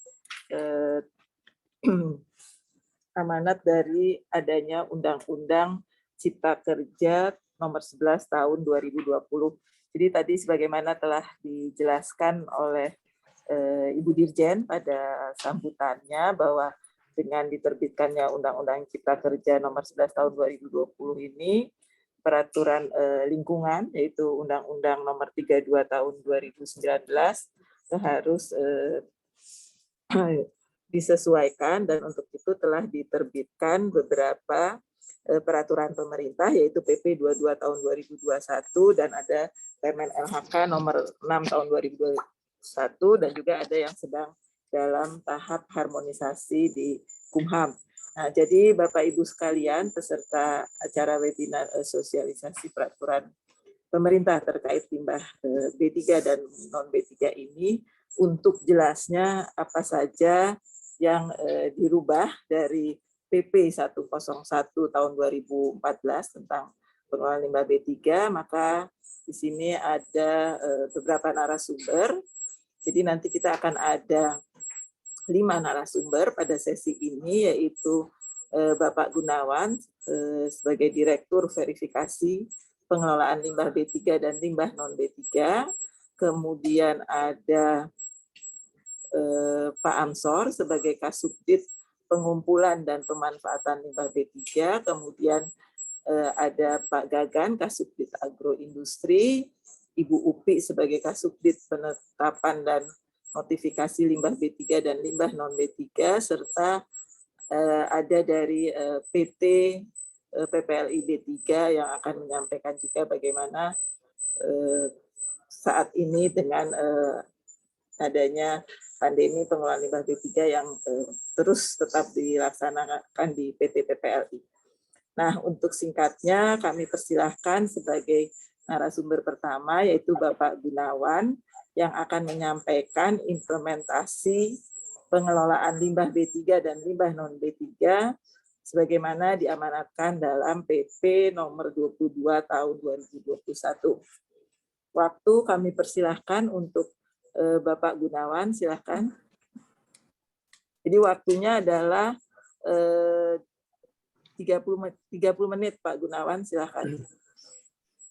amanat dari adanya Undang-Undang Cipta Kerja Nomor 11 Tahun 2020. Jadi tadi sebagaimana telah dijelaskan oleh Ibu Dirjen pada sambutannya bahwa dengan diterbitkannya Undang-Undang Cipta Kerja Nomor 11 Tahun 2020 ini, peraturan lingkungan yaitu Undang-Undang Nomor 32 Tahun 2019 harus disesuaikan, dan untuk itu telah diterbitkan beberapa peraturan pemerintah yaitu PP 22 tahun 2021 dan ada Permen LHK nomor 6 tahun 2021 dan juga ada yang sedang dalam tahap harmonisasi di Kumham. Nah, jadi Bapak Ibu sekalian peserta acara webinar sosialisasi peraturan pemerintah terkait limbah B3 dan non B3 ini, untuk jelasnya apa saja yang dirubah dari PP 101 tahun 2014 tentang pengelolaan limbah B3, maka di sini ada beberapa narasumber. Jadi nanti kita akan ada 5 narasumber pada sesi ini, yaitu Bapak Gunawan sebagai Direktur Verifikasi Pengelolaan Limbah B3 dan Limbah Non-B3. Kemudian ada Pak Amsor sebagai Kasubdit Pengumpulan dan Pemanfaatan Limbah B3. Kemudian ada Pak Gagan, Kasubdit Agroindustri, Ibu Upi sebagai Kasubdit Penetapan dan Notifikasi Limbah B3 dan Limbah Non-B3, serta ada dari PT PPLI B3 yang akan menyampaikan juga bagaimana saat ini dengan adanya pandemi pengelolaan limbah B3 yang terus tetap dilaksanakan di PT PPLI. Nah, untuk singkatnya kami persilahkan sebagai narasumber pertama yaitu Bapak Gunawan yang akan menyampaikan implementasi pengelolaan limbah B3 dan limbah non B3 sebagaimana diamanatkan dalam PP nomor 22 tahun 2021. Waktu kami persilahkan untuk Bapak Gunawan, silakan. Jadi waktunya adalah 30 menit Pak Gunawan, silakan.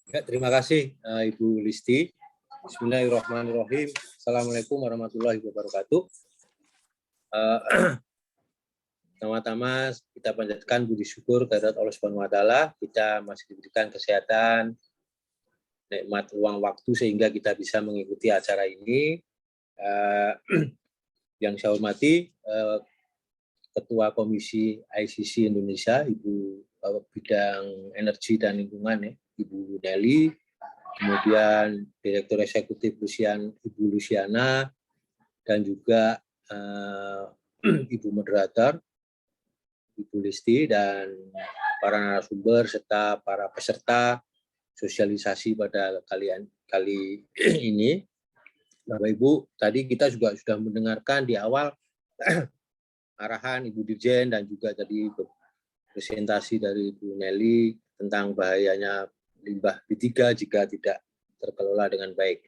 Ya, terima kasih Ibu Listi. Bismillahirrahmanirrahim. Assalamualaikum warahmatullahi wabarakatuh. Pertama-tama kita panjatkan budi syukur kehadirat Allah Subhanahu wa taala, kita masih diberikan kesehatan, nikmat ruang waktu sehingga kita bisa mengikuti acara ini. Yang saya hormati Ketua Komisi ICC Indonesia, Ibu Bidang Energi dan Lingkungan, Ibu Nelly, kemudian Direktur Eksekutif Ibu Luciana, dan juga Ibu Moderator, Ibu Listi, dan para narasumber serta para peserta sosialisasi pada kali ini. Bapak Ibu, tadi kita juga sudah mendengarkan di awal arahan Ibu Dirjen dan juga tadi presentasi dari Ibu Nelly tentang bahayanya limbah B3 jika tidak terkelola dengan baik.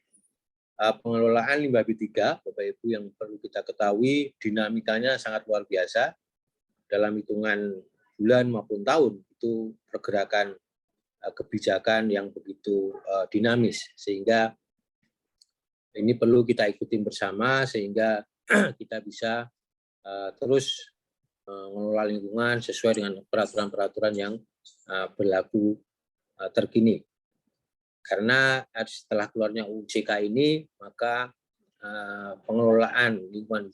Pengelolaan limbah B3, Bapak Ibu, yang perlu kita ketahui dinamikanya sangat luar biasa. Dalam hitungan bulan maupun tahun, itu pergerakan kebijakan yang begitu dinamis, sehingga ini perlu kita ikutin bersama sehingga kita bisa terus mengelola lingkungan sesuai dengan peraturan-peraturan yang berlaku terkini. Karena setelah keluarnya UCK ini, maka pengelolaan lingkungan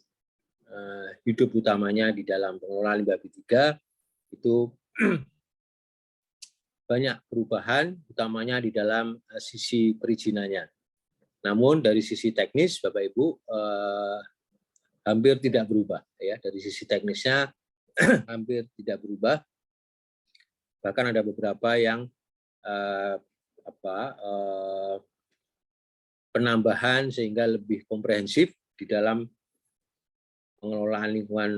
hidup utamanya di dalam pengelolaan limbah B3 itu banyak perubahan, utamanya di dalam sisi perizinannya. Namun dari sisi teknis, Bapak Ibu, hampir tidak berubah. Ya, dari sisi teknisnya hampir tidak berubah. Bahkan ada beberapa yang penambahan sehingga lebih komprehensif di dalam pengelolaan lingkungan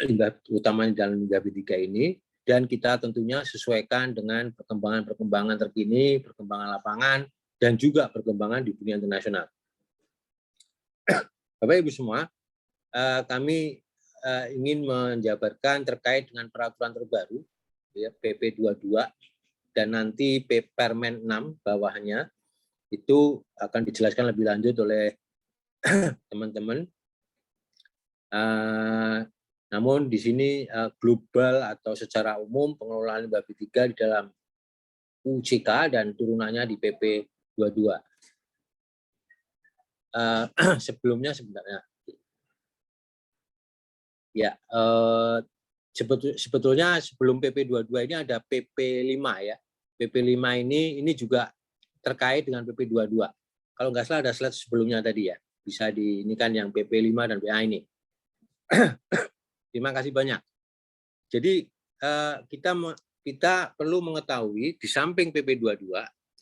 limbah utamanya dalam limbah B3 ini, dan kita tentunya sesuaikan dengan perkembangan terkini, perkembangan lapangan, dan juga perkembangan di dunia internasional. Bapak Ibu semua, kami ingin menjabarkan terkait dengan peraturan terbaru, ya, PP 22, dan nanti Permen 6 bawahnya, itu akan dijelaskan lebih lanjut oleh teman-teman. Namun di sini global atau secara umum pengelolaan limbah B3 di dalam UCK dan turunannya di PP 22. Sebelumnya sebenarnya ya sebetulnya sebelum PP22 ini ada PP5 ya. PP5 ini juga terkait dengan PP22. Kalau nggak salah ada slide sebelumnya tadi ya. Bisa ini kan yang PP5 dan PA ini. Terima kasih banyak. Jadi kita perlu mengetahui di samping PP22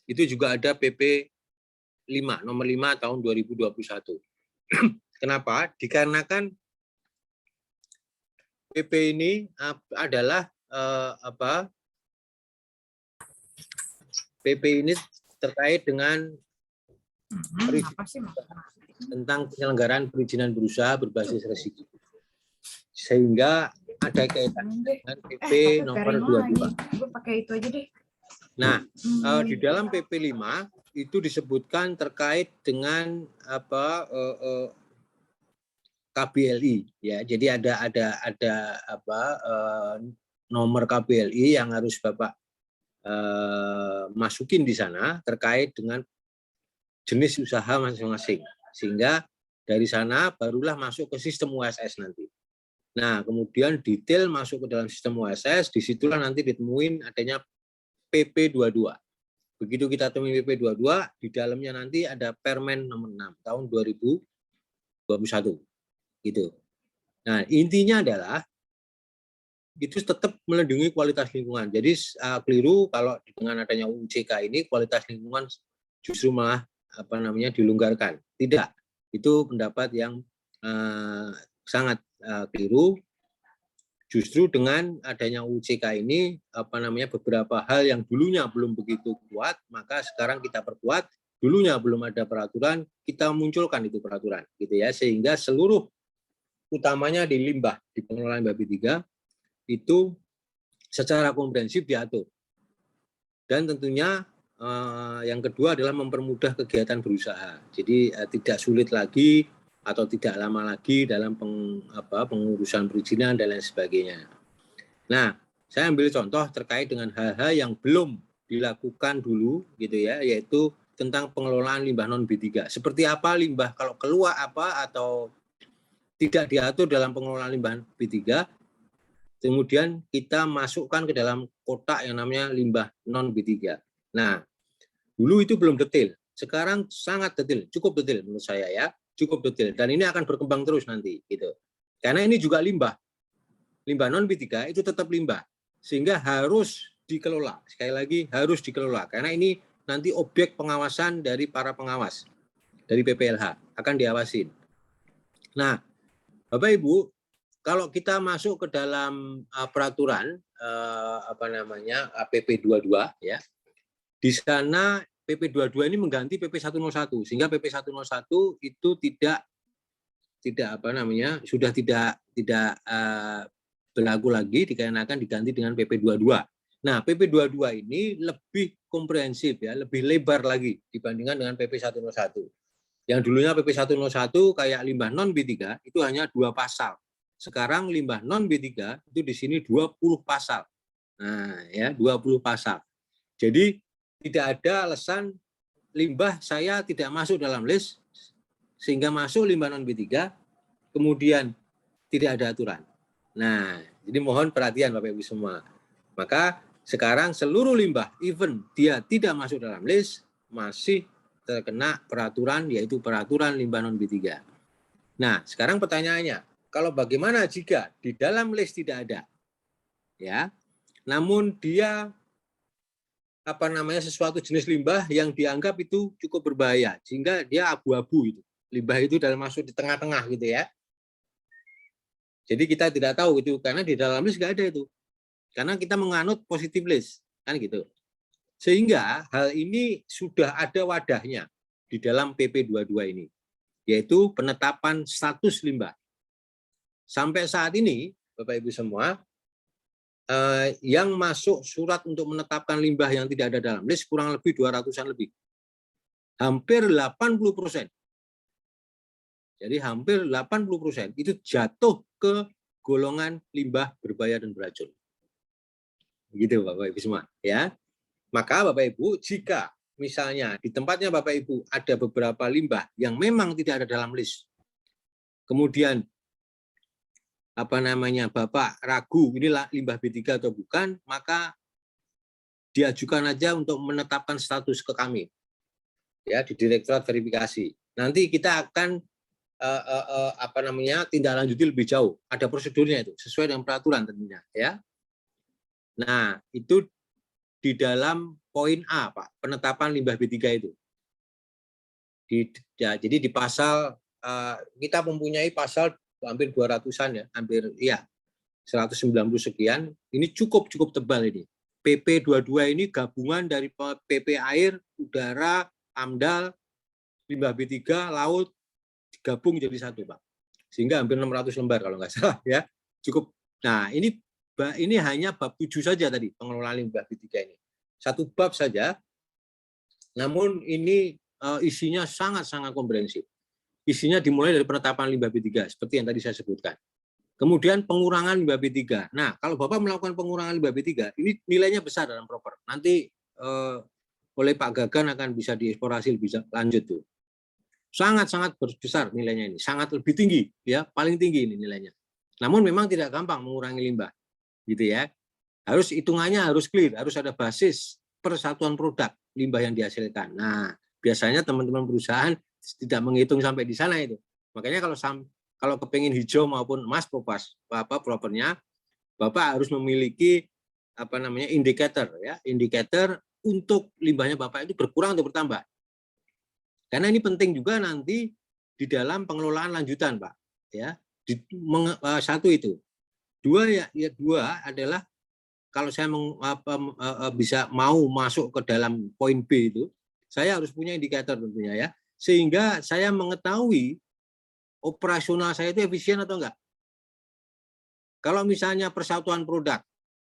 itu juga ada PP5 nomor 5 tahun 2021. Kenapa? Dikarenakan PP ini adalah PP ini terkait dengan tentang penyelenggaraan perizinan berusaha berbasis resiko. Sehingga ada kaitan dengan PP nomor 22. Pakai itu aja deh. Nah, di dalam PP 5 itu disebutkan terkait dengan KBLI ya. Jadi ada nomor KBLI yang harus Bapak masukin di sana terkait dengan jenis usaha masing-masing. Sehingga dari sana barulah masuk ke sistem USS nanti. Nah, kemudian detail masuk ke dalam sistem USS, disitulah nanti ditemuin adanya PP22. Begitu kita temui PP22, di dalamnya nanti ada Permen nomor 6 tahun 2021. Gitu. Nah, intinya adalah itu tetap melindungi kualitas lingkungan. Jadi keliru kalau dengan adanya UCK ini kualitas lingkungan justru malah dilonggarkan. Tidak. Itu pendapat yang sangat keliru. Justru dengan adanya UCK ini beberapa hal yang dulunya belum begitu kuat, maka sekarang kita perkuat. Dulunya belum ada peraturan, kita munculkan itu peraturan gitu ya, sehingga seluruh utamanya di limbah, di pengelolaan limbah B3 itu secara komprehensif diatur. Dan tentunya yang kedua adalah mempermudah kegiatan berusaha. Jadi tidak sulit lagi atau tidak lama lagi dalam pengurusan perizinan dan lain sebagainya. Nah, saya ambil contoh terkait dengan hal-hal yang belum dilakukan dulu gitu ya, yaitu tentang pengelolaan limbah non B3. Seperti apa limbah kalau keluar atau tidak diatur dalam pengelolaan limbah B3, kemudian kita masukkan ke dalam kotak yang namanya limbah non B3. Nah, dulu itu belum detail. Sekarang sangat detail, cukup detail menurut saya ya. Cukup detail, dan ini akan berkembang terus nanti gitu. Karena ini juga limbah non B3 itu tetap limbah, sehingga harus dikelola. Sekali lagi harus dikelola, karena ini nanti objek pengawasan dari para pengawas dari PPLH akan diawasin. Nah, Bapak Ibu, kalau kita masuk ke dalam peraturan PP22 ya, di sana PP22 ini mengganti PP 101, sehingga PP 101 itu sudah tidak berlaku lagi, dikarenakan diganti dengan PP 22. Nah, PP 22 ini lebih komprehensif ya, lebih lebar lagi dibandingkan dengan PP 101. Yang dulunya PP 101 kayak limbah non B3 itu hanya 2 pasal. Sekarang limbah non B3 itu di sini 20 pasal. Nah, ya 20 pasal. Jadi tidak ada alasan limbah saya tidak masuk dalam list sehingga masuk limbah non B3 kemudian tidak ada aturan. Nah, jadi mohon perhatian Bapak Ibu semua. Maka sekarang seluruh limbah even dia tidak masuk dalam list masih terkena peraturan, yaitu peraturan limbah non B3. Nah, sekarang pertanyaannya, kalau bagaimana jika di dalam list tidak ada? Ya. Namun dia sesuatu jenis limbah yang dianggap itu cukup berbahaya sehingga dia abu-abu itu. Limbah itu dalam masuk di tengah-tengah gitu ya. Jadi kita tidak tahu itu karena di dalam list nggak ada itu. Karena kita menganut positive list kan gitu. Sehingga hal ini sudah ada wadahnya di dalam PP22 ini, yaitu penetapan status limbah. Sampai saat ini, Bapak Ibu semua, yang masuk surat untuk menetapkan limbah yang tidak ada dalam list kurang lebih 200-an lebih. Hampir 80%. Jadi hampir 80% itu jatuh ke golongan limbah berbahaya dan beracun. Begitu Bapak Ibu semua, ya. Maka Bapak Ibu, jika misalnya di tempatnya Bapak Ibu ada beberapa limbah yang memang tidak ada dalam list, kemudian Bapak ragu ini limbah B3 atau bukan, maka diajukan aja untuk menetapkan status ke kami, ya, di Direktorat Verifikasi. Nanti kita akan tindak lanjuti lebih jauh. Ada prosedurnya itu, sesuai dengan peraturan tentunya, ya. Nah, itu di dalam poin A, Pak, penetapan limbah B3 itu. Jadi di pasal, kita mempunyai pasal hampir 200-an ya, hampir ya 190 sekian. Ini cukup tebal ini. PP 22 ini gabungan dari PP air, udara, AMDAL, limbah B3, laut, gabung jadi satu, Pak. Sehingga hampir 600 lembar kalau nggak salah ya. Cukup. Nah, ini hanya bab 7 saja tadi, pengelolaan limbah B3 ini. Satu bab saja. Namun ini isinya sangat-sangat komprehensif. Isinya dimulai dari penetapan limbah B3 seperti yang tadi saya sebutkan. Kemudian pengurangan limbah B3. Nah, kalau Bapak melakukan pengurangan limbah B3, ini nilainya besar dalam proper. Nanti oleh Pak Gagan akan bisa dieksplorasi lebih lanjut tuh. Sangat-sangat besar nilainya ini, sangat lebih tinggi ya, paling tinggi ini nilainya. Namun memang tidak gampang mengurangi limbah, gitu ya. Harus hitungannya harus clear, harus ada basis persatuan produk limbah yang dihasilkan. Nah, biasanya teman-teman perusahaan tidak menghitung sampai di sana itu. Makanya kalau kepingin hijau maupun emas propernya, Bapak harus memiliki indikator ya, indikator untuk limbahnya Bapak itu berkurang atau bertambah. Karena ini penting juga nanti di dalam pengelolaan lanjutan, Pak. Ya, satu itu. Dua adalah kalau saya bisa mau masuk ke dalam poin B itu, saya harus punya indikator tentunya ya, sehingga saya mengetahui operasional saya itu efisien atau enggak. Kalau misalnya persatuan produk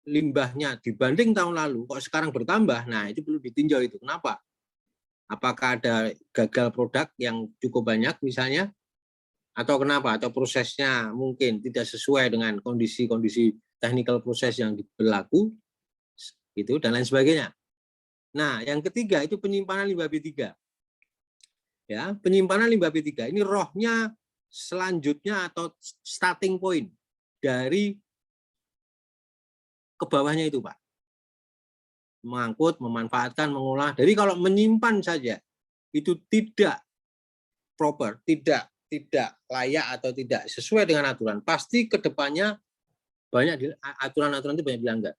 limbahnya dibanding tahun lalu kok sekarang bertambah, nah itu perlu ditinjau itu. Kenapa? Apakah ada gagal produk yang cukup banyak misalnya, atau kenapa? Atau prosesnya mungkin tidak sesuai dengan kondisi-kondisi technical proses yang berlaku, gitu, dan lain sebagainya. Nah, yang ketiga itu penyimpanan limbah B3. Ya, penyimpanan limbah B3 ini rohnya selanjutnya atau starting point dari ke bawahnya itu, Pak. Mengangkut, memanfaatkan, mengolah. Jadi kalau menyimpan saja itu tidak proper, tidak layak atau tidak sesuai dengan aturan, pasti ke depannya banyak aturan-aturan itu banyak dilanggar.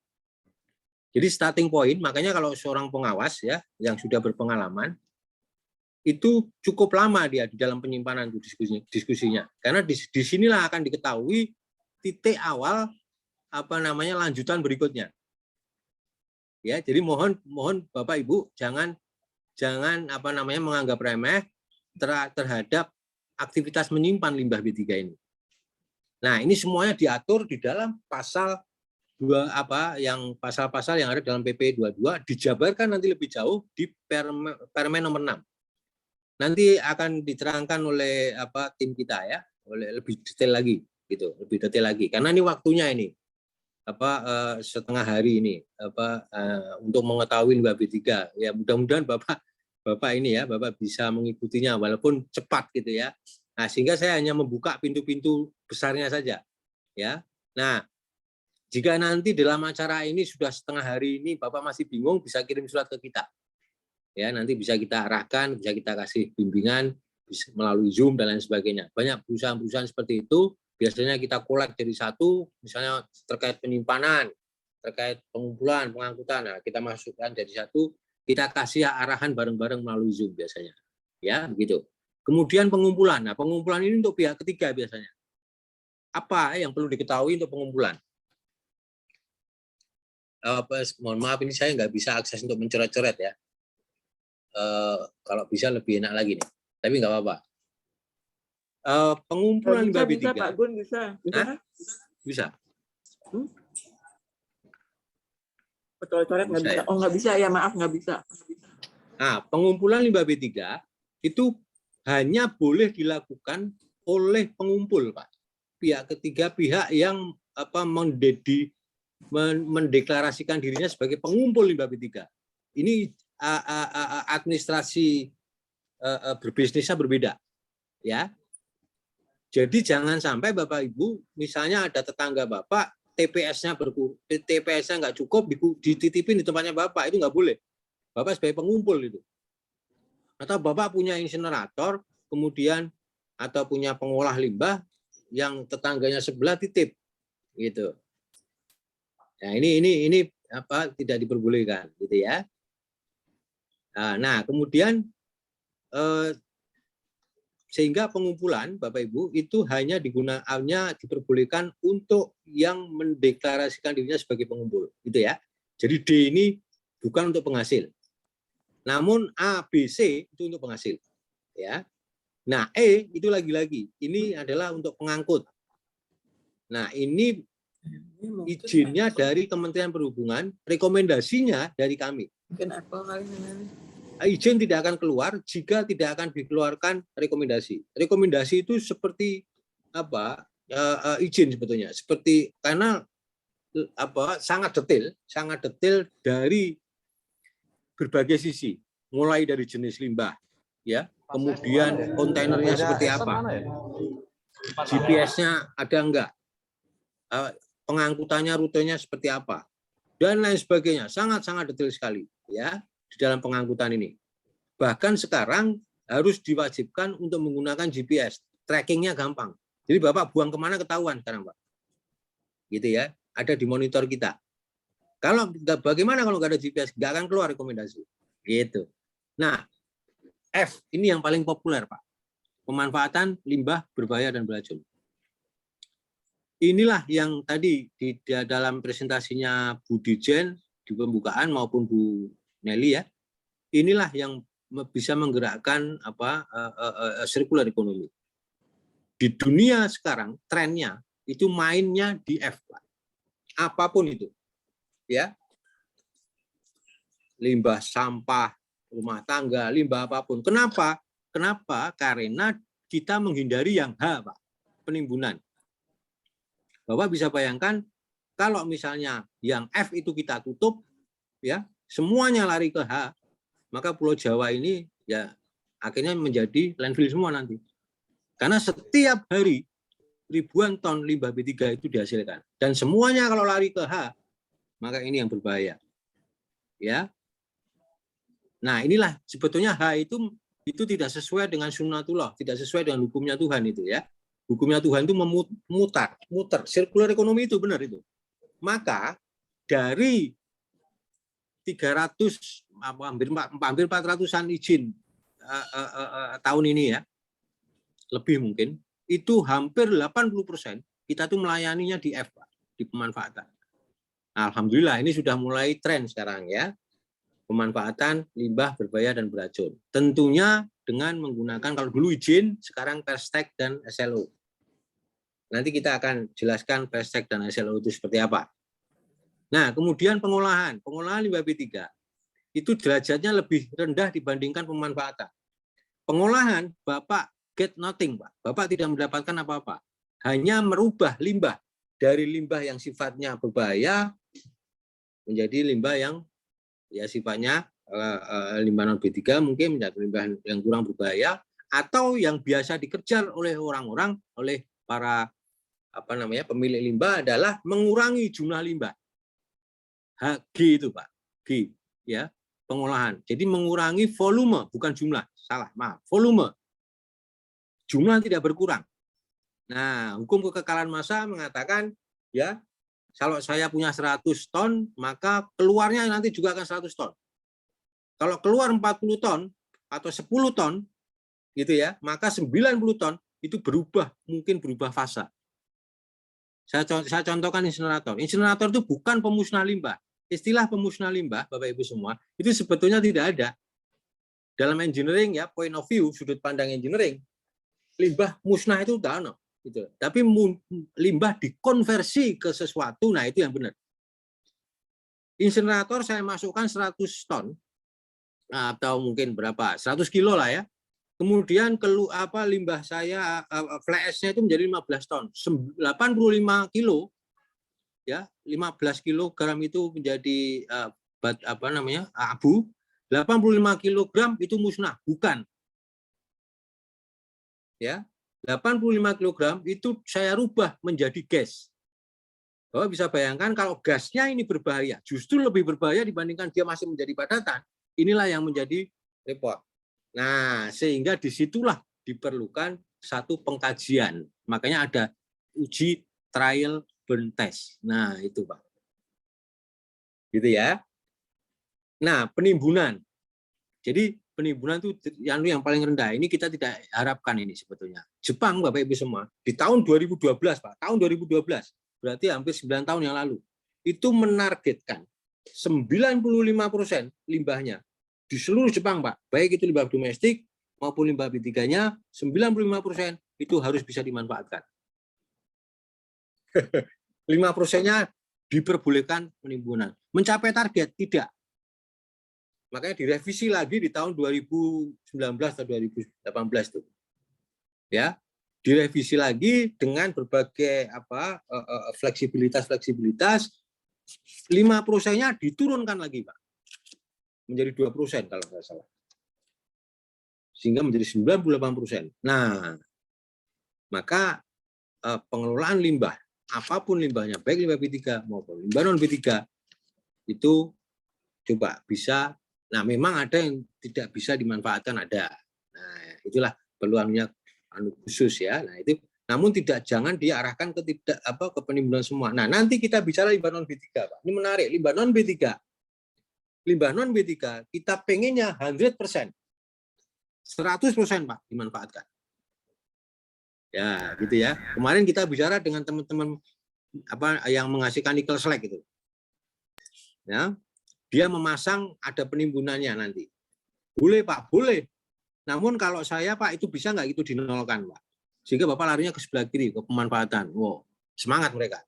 Jadi starting point, makanya kalau seorang pengawas ya yang sudah berpengalaman itu cukup lama dia di dalam penyimpanan itu diskusinya. Karena di sinilah akan diketahui titik awal lanjutan berikutnya. Ya, jadi mohon Bapak Ibu jangan menganggap remeh terhadap aktivitas menyimpan limbah B3 ini. Nah, ini semuanya diatur di dalam pasal pasal-pasal yang ada dalam PP 22 dijabarkan nanti lebih jauh di Permen nomor 6. Nanti akan diterangkan oleh tim kita ya, oleh lebih detail lagi gitu, lebih detail lagi. Karena ini waktunya ini setengah hari ini untuk mengetahui limbah B3 ya, mudah-mudahan Bapak ini ya Bapak bisa mengikutinya walaupun cepat gitu ya. Nah, sehingga saya hanya membuka pintu-pintu besarnya saja ya. Nah, jika nanti dalam acara ini sudah setengah hari ini Bapak masih bingung, bisa kirim surat ke kita ya, nanti bisa kita arahkan, bisa kita kasih bimbingan bisa melalui Zoom dan lain sebagainya. Banyak perusahaan-perusahaan seperti itu. Biasanya kita kolek jadi satu, misalnya terkait penyimpanan, terkait pengumpulan, pengangkutan, nah kita masukkan jadi satu, kita kasih arahan bareng-bareng melalui Zoom biasanya, ya begitu. Kemudian pengumpulan, nah pengumpulan ini untuk pihak ketiga biasanya. Apa yang perlu diketahui untuk pengumpulan? Mohon maaf ini saya nggak bisa akses untuk mencoret-coret ya. Kalau bisa lebih enak lagi nih, tapi nggak apa-apa. Pengumpulan limbah B3. Bisa, Pak Gun, bisa. Bisa. Coret-coret nggak bisa. Oh, nggak bisa ya, maaf, nggak bisa. Nah, pengumpulan limbah B3 itu hanya boleh dilakukan oleh pengumpul, Pak. Pihak ketiga, pihak yang mendeklarasikan dirinya sebagai pengumpul limbah B3. Ini administrasi berbisnisnya berbeda, ya. Jadi jangan sampai Bapak Ibu, misalnya ada tetangga Bapak, TPS-nya nggak cukup, dititipin di tempatnya Bapak, itu nggak boleh. Bapak sebagai pengumpul itu. Atau Bapak punya insinerator, kemudian atau punya pengolah limbah yang tetangganya sebelah titip, gitu. Nah ini apa tidak diperbolehkan, gitu ya. Nah kemudian sehingga pengumpulan Bapak Ibu itu hanya diperbolehkan untuk yang mendeklarasikan dirinya sebagai pengumpul, gitu ya. Jadi D ini bukan untuk penghasil. Namun A, B, C itu untuk penghasil, ya. Nah, E itu lagi-lagi ini adalah untuk pengangkut. Nah, ini izinnya dari Kementerian Perhubungan, rekomendasinya dari kami. Izin tidak akan keluar jika tidak akan dikeluarkan rekomendasi. Rekomendasi itu seperti apa? Izin sebetulnya. Seperti karena apa? Sangat detail dari berbagai sisi, mulai dari jenis limbah, ya, kemudian kontainernya seperti apa, GPS-nya ada enggak, pengangkutannya rutenya seperti apa, dan lain sebagainya, sangat detail sekali, ya, di dalam pengangkutan ini. Bahkan sekarang harus diwajibkan untuk menggunakan GPS, trackingnya gampang. Jadi Bapak buang kemana ketahuan sekarang, Pak, gitu ya, ada di monitor kita. Kalau bagaimana kalau nggak ada GPS, nggak akan keluar rekomendasi, gitu. Nah, F ini yang paling populer, Pak. Pemanfaatan limbah berbahaya dan beracun. Inilah yang tadi di dalam presentasinya Bu Dirjen di pembukaan maupun Bu Nelly ya. Inilah yang bisa menggerakkan apa circular economy. Di dunia sekarang trennya itu mainnya di F, Pak. Apapun itu. Ya, limbah sampah rumah tangga, limbah apapun. Kenapa? Karena kita menghindari yang H, Pak, penimbunan. Bapak bisa bayangkan kalau misalnya yang F itu kita tutup, ya semuanya lari ke H, maka Pulau Jawa ini ya akhirnya menjadi landfill semua nanti. Karena setiap hari ribuan ton limbah B3 itu dihasilkan dan semuanya kalau lari ke H, maka ini yang berbahaya, ya. Nah inilah sebetulnya H itu tidak sesuai dengan sunnatullah, tidak sesuai dengan hukumnya Tuhan itu ya. Hukumnya Tuhan itu muter, circular ekonomi itu benar itu. Maka dari 300 hampir 400-an izin tahun ini ya, lebih mungkin itu hampir 80% kita tuh melayaninya di F, di pemanfaatan. Alhamdulillah ini sudah mulai tren sekarang ya, pemanfaatan limbah berbahaya dan beracun. Tentunya dengan menggunakan, kalau dulu izin, sekarang Perstek dan SLO. Nanti kita akan jelaskan Perstek dan SLO itu seperti apa. Nah, kemudian pengolahan limbah B3 itu derajatnya lebih rendah dibandingkan pemanfaatan. Pengolahan Bapak get nothing, Pak. Bapak tidak mendapatkan apa-apa. Hanya merubah limbah dari limbah yang sifatnya berbahaya menjadi limbah yang ya sifatnya limbah non B3 mungkin menjadi limbah yang kurang berbahaya atau yang biasa dikejar oleh orang-orang, oleh para pemilik limbah adalah mengurangi jumlah limbah. G itu, Pak. G ya, pengolahan. Jadi mengurangi volume, bukan jumlah. Salah, maaf. Volume. Jumlah tidak berkurang. Nah, hukum kekekalan massa mengatakan ya, kalau saya punya 100 ton, maka keluarnya nanti juga akan 100 ton. Kalau keluar 40 ton atau 10 ton, gitu ya, maka 90 ton itu mungkin berubah fasa. Saya contohkan insinerator. Insinerator itu bukan pemusnah limbah. Istilah pemusnah limbah, Bapak Ibu semua, itu sebetulnya tidak ada. Dalam engineering ya, point of view, sudut pandang engineering, limbah musnah itu udah ada. Gitu. Tapi limbah dikonversi ke sesuatu, nah itu yang benar. Insinerator saya masukkan 100 ton atau mungkin berapa 100 kilo lah ya. Kemudian limbah saya fly ash-nya itu menjadi 15 ton, 85 kilo ya, 15 kilogram itu menjadi abu, 85 kilogram itu musnah, bukan. Ya. 85 kg itu saya rubah menjadi gas. Bapak bisa bayangkan kalau gasnya ini berbahaya, justru lebih berbahaya dibandingkan dia masih menjadi padatan. Inilah yang menjadi repot. Nah, sehingga disitulah diperlukan satu pengkajian. Makanya ada uji trial burn test. Nah, itu Pak. Gitu ya. Nah, penimbunan. Jadi penimbunan itu yang paling rendah. Ini kita tidak harapkan ini sebetulnya. Jepang, Bapak Ibu semua, di tahun 2012, Pak, tahun 2012, berarti hampir 9 tahun yang lalu, itu menargetkan 95% limbahnya di seluruh Jepang, Pak. Baik itu limbah domestik maupun limbah B3-nya, 95% itu harus bisa dimanfaatkan. 5%-nya diperbolehkan penimbunan. Mencapai target? Tidak. Makanya direvisi lagi di tahun 2019 atau 2018 itu. Ya, direvisi lagi dengan berbagai fleksibilitas 5%-nya diturunkan lagi, Pak. Menjadi 2% kalau nggak salah. Sehingga menjadi 98%. Nah, maka pengelolaan limbah, apapun limbahnya, baik limbah B3 maupun limbah non B3, itu coba bisa. Nah, memang ada yang tidak bisa dimanfaatkan, ada. Nah, itulah peluangnya khusus ya. Nah, itu namun jangan diarahkan ke ke penimbunan semua. Nah, nanti kita bicara limbah non B3, Pak. Ini menarik, limbah non B3. Limbah non B3 kita pengennya 100%. 100% Pak dimanfaatkan. Ya, gitu ya. Kemarin kita bicara dengan teman-teman yang menghasilkan nikel slag itu. Ya. Dia memasang ada penimbunannya nanti. Boleh Pak, boleh. Namun kalau saya Pak itu bisa nggak itu dinolkan Pak. Sehingga Bapak larinya ke sebelah kiri, ke pemanfaatan. Wow, semangat mereka.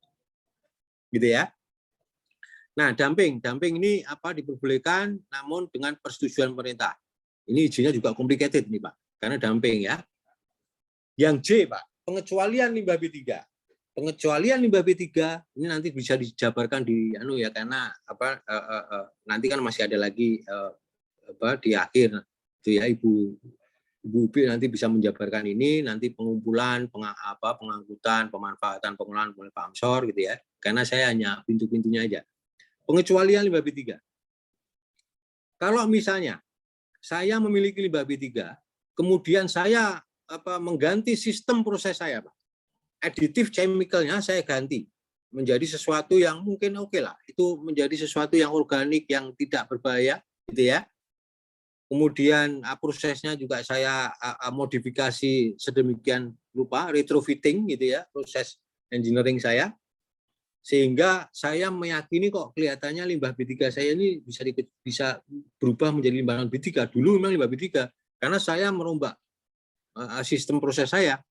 Gitu ya. Nah, dumping ini diperbolehkan namun dengan persetujuan pemerintah. Ini izinnya juga complicated nih Pak, karena dumping ya. Yang J Pak, pengecualian limbah B3. Pengecualian limbah B3 ini nanti bisa dijabarkan di karena nanti kan masih ada lagi di akhir itu ya Ibu B nanti bisa menjabarkan ini nanti pengumpulan pengangkutan pemanfaatan pengelolaan Pak Amsor gitu ya, karena saya hanya pintu-pintunya aja. Pengecualian limbah B3, kalau misalnya saya memiliki limbah B3 kemudian saya mengganti sistem proses saya Pak, aditif chemicalnya saya ganti menjadi sesuatu yang mungkin oke lah, itu menjadi sesuatu yang organik yang tidak berbahaya gitu ya. Kemudian prosesnya juga saya modifikasi sedemikian rupa, retrofitting gitu ya, proses engineering saya, sehingga saya meyakini kok kelihatannya limbah B3 saya ini bisa berubah menjadi limbah non B3. Dulu memang limbah B3, karena saya merombak sistem proses saya.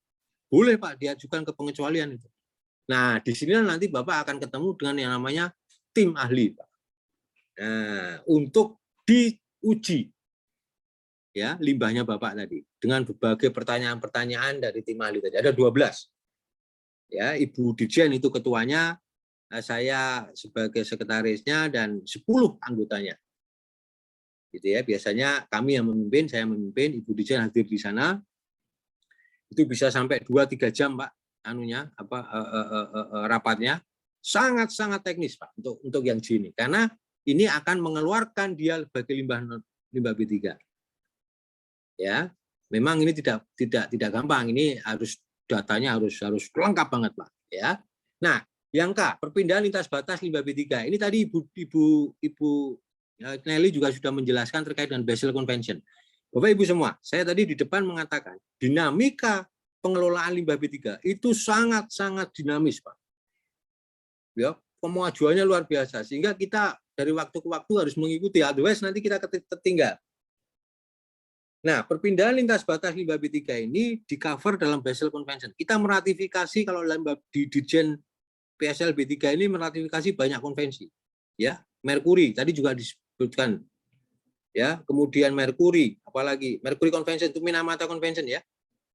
Boleh Pak diajukan ke pengecualian itu. Nah, di sini nanti Bapak akan ketemu dengan yang namanya tim ahli, Pak. Nah, untuk diuji ya limbahnya Bapak tadi dengan berbagai pertanyaan-pertanyaan dari tim ahli tadi. Ada 12. Ya, Ibu Dirjen itu ketuanya, saya sebagai sekretarisnya dan 10 anggotanya. Gitu ya, biasanya kami yang memimpin, saya memimpin, Ibu Dirjen hadir di sana. Itu bisa sampai 2-3 jam Pak rapatnya, sangat teknis Pak untuk yang J ini, karena ini akan mengeluarkan dia sebagai limbah B3 ya. Memang ini tidak gampang, ini datanya harus lengkap banget Pak ya. Nah, yang K, perpindahan lintas batas limbah B3 ini tadi Ibu Nelly juga sudah menjelaskan terkait dengan Basel Convention. Bapak Ibu semua, saya tadi di depan mengatakan dinamika pengelolaan limbah B3 itu sangat dinamis, Pak. Ya, kemajuannya luar biasa, sehingga kita dari waktu ke waktu harus mengikuti, otherwise nanti kita tertinggal. Nah, perpindahan lintas batas limbah B3 ini di-cover dalam Basel Convention. Kita meratifikasi kalau di Dirjen PSL B3 ini meratifikasi banyak konvensi. Ya, Merkuri tadi juga disebutkan. Ya, kemudian Merkuri, apalagi Merkuri Convention itu Minamata Convention ya.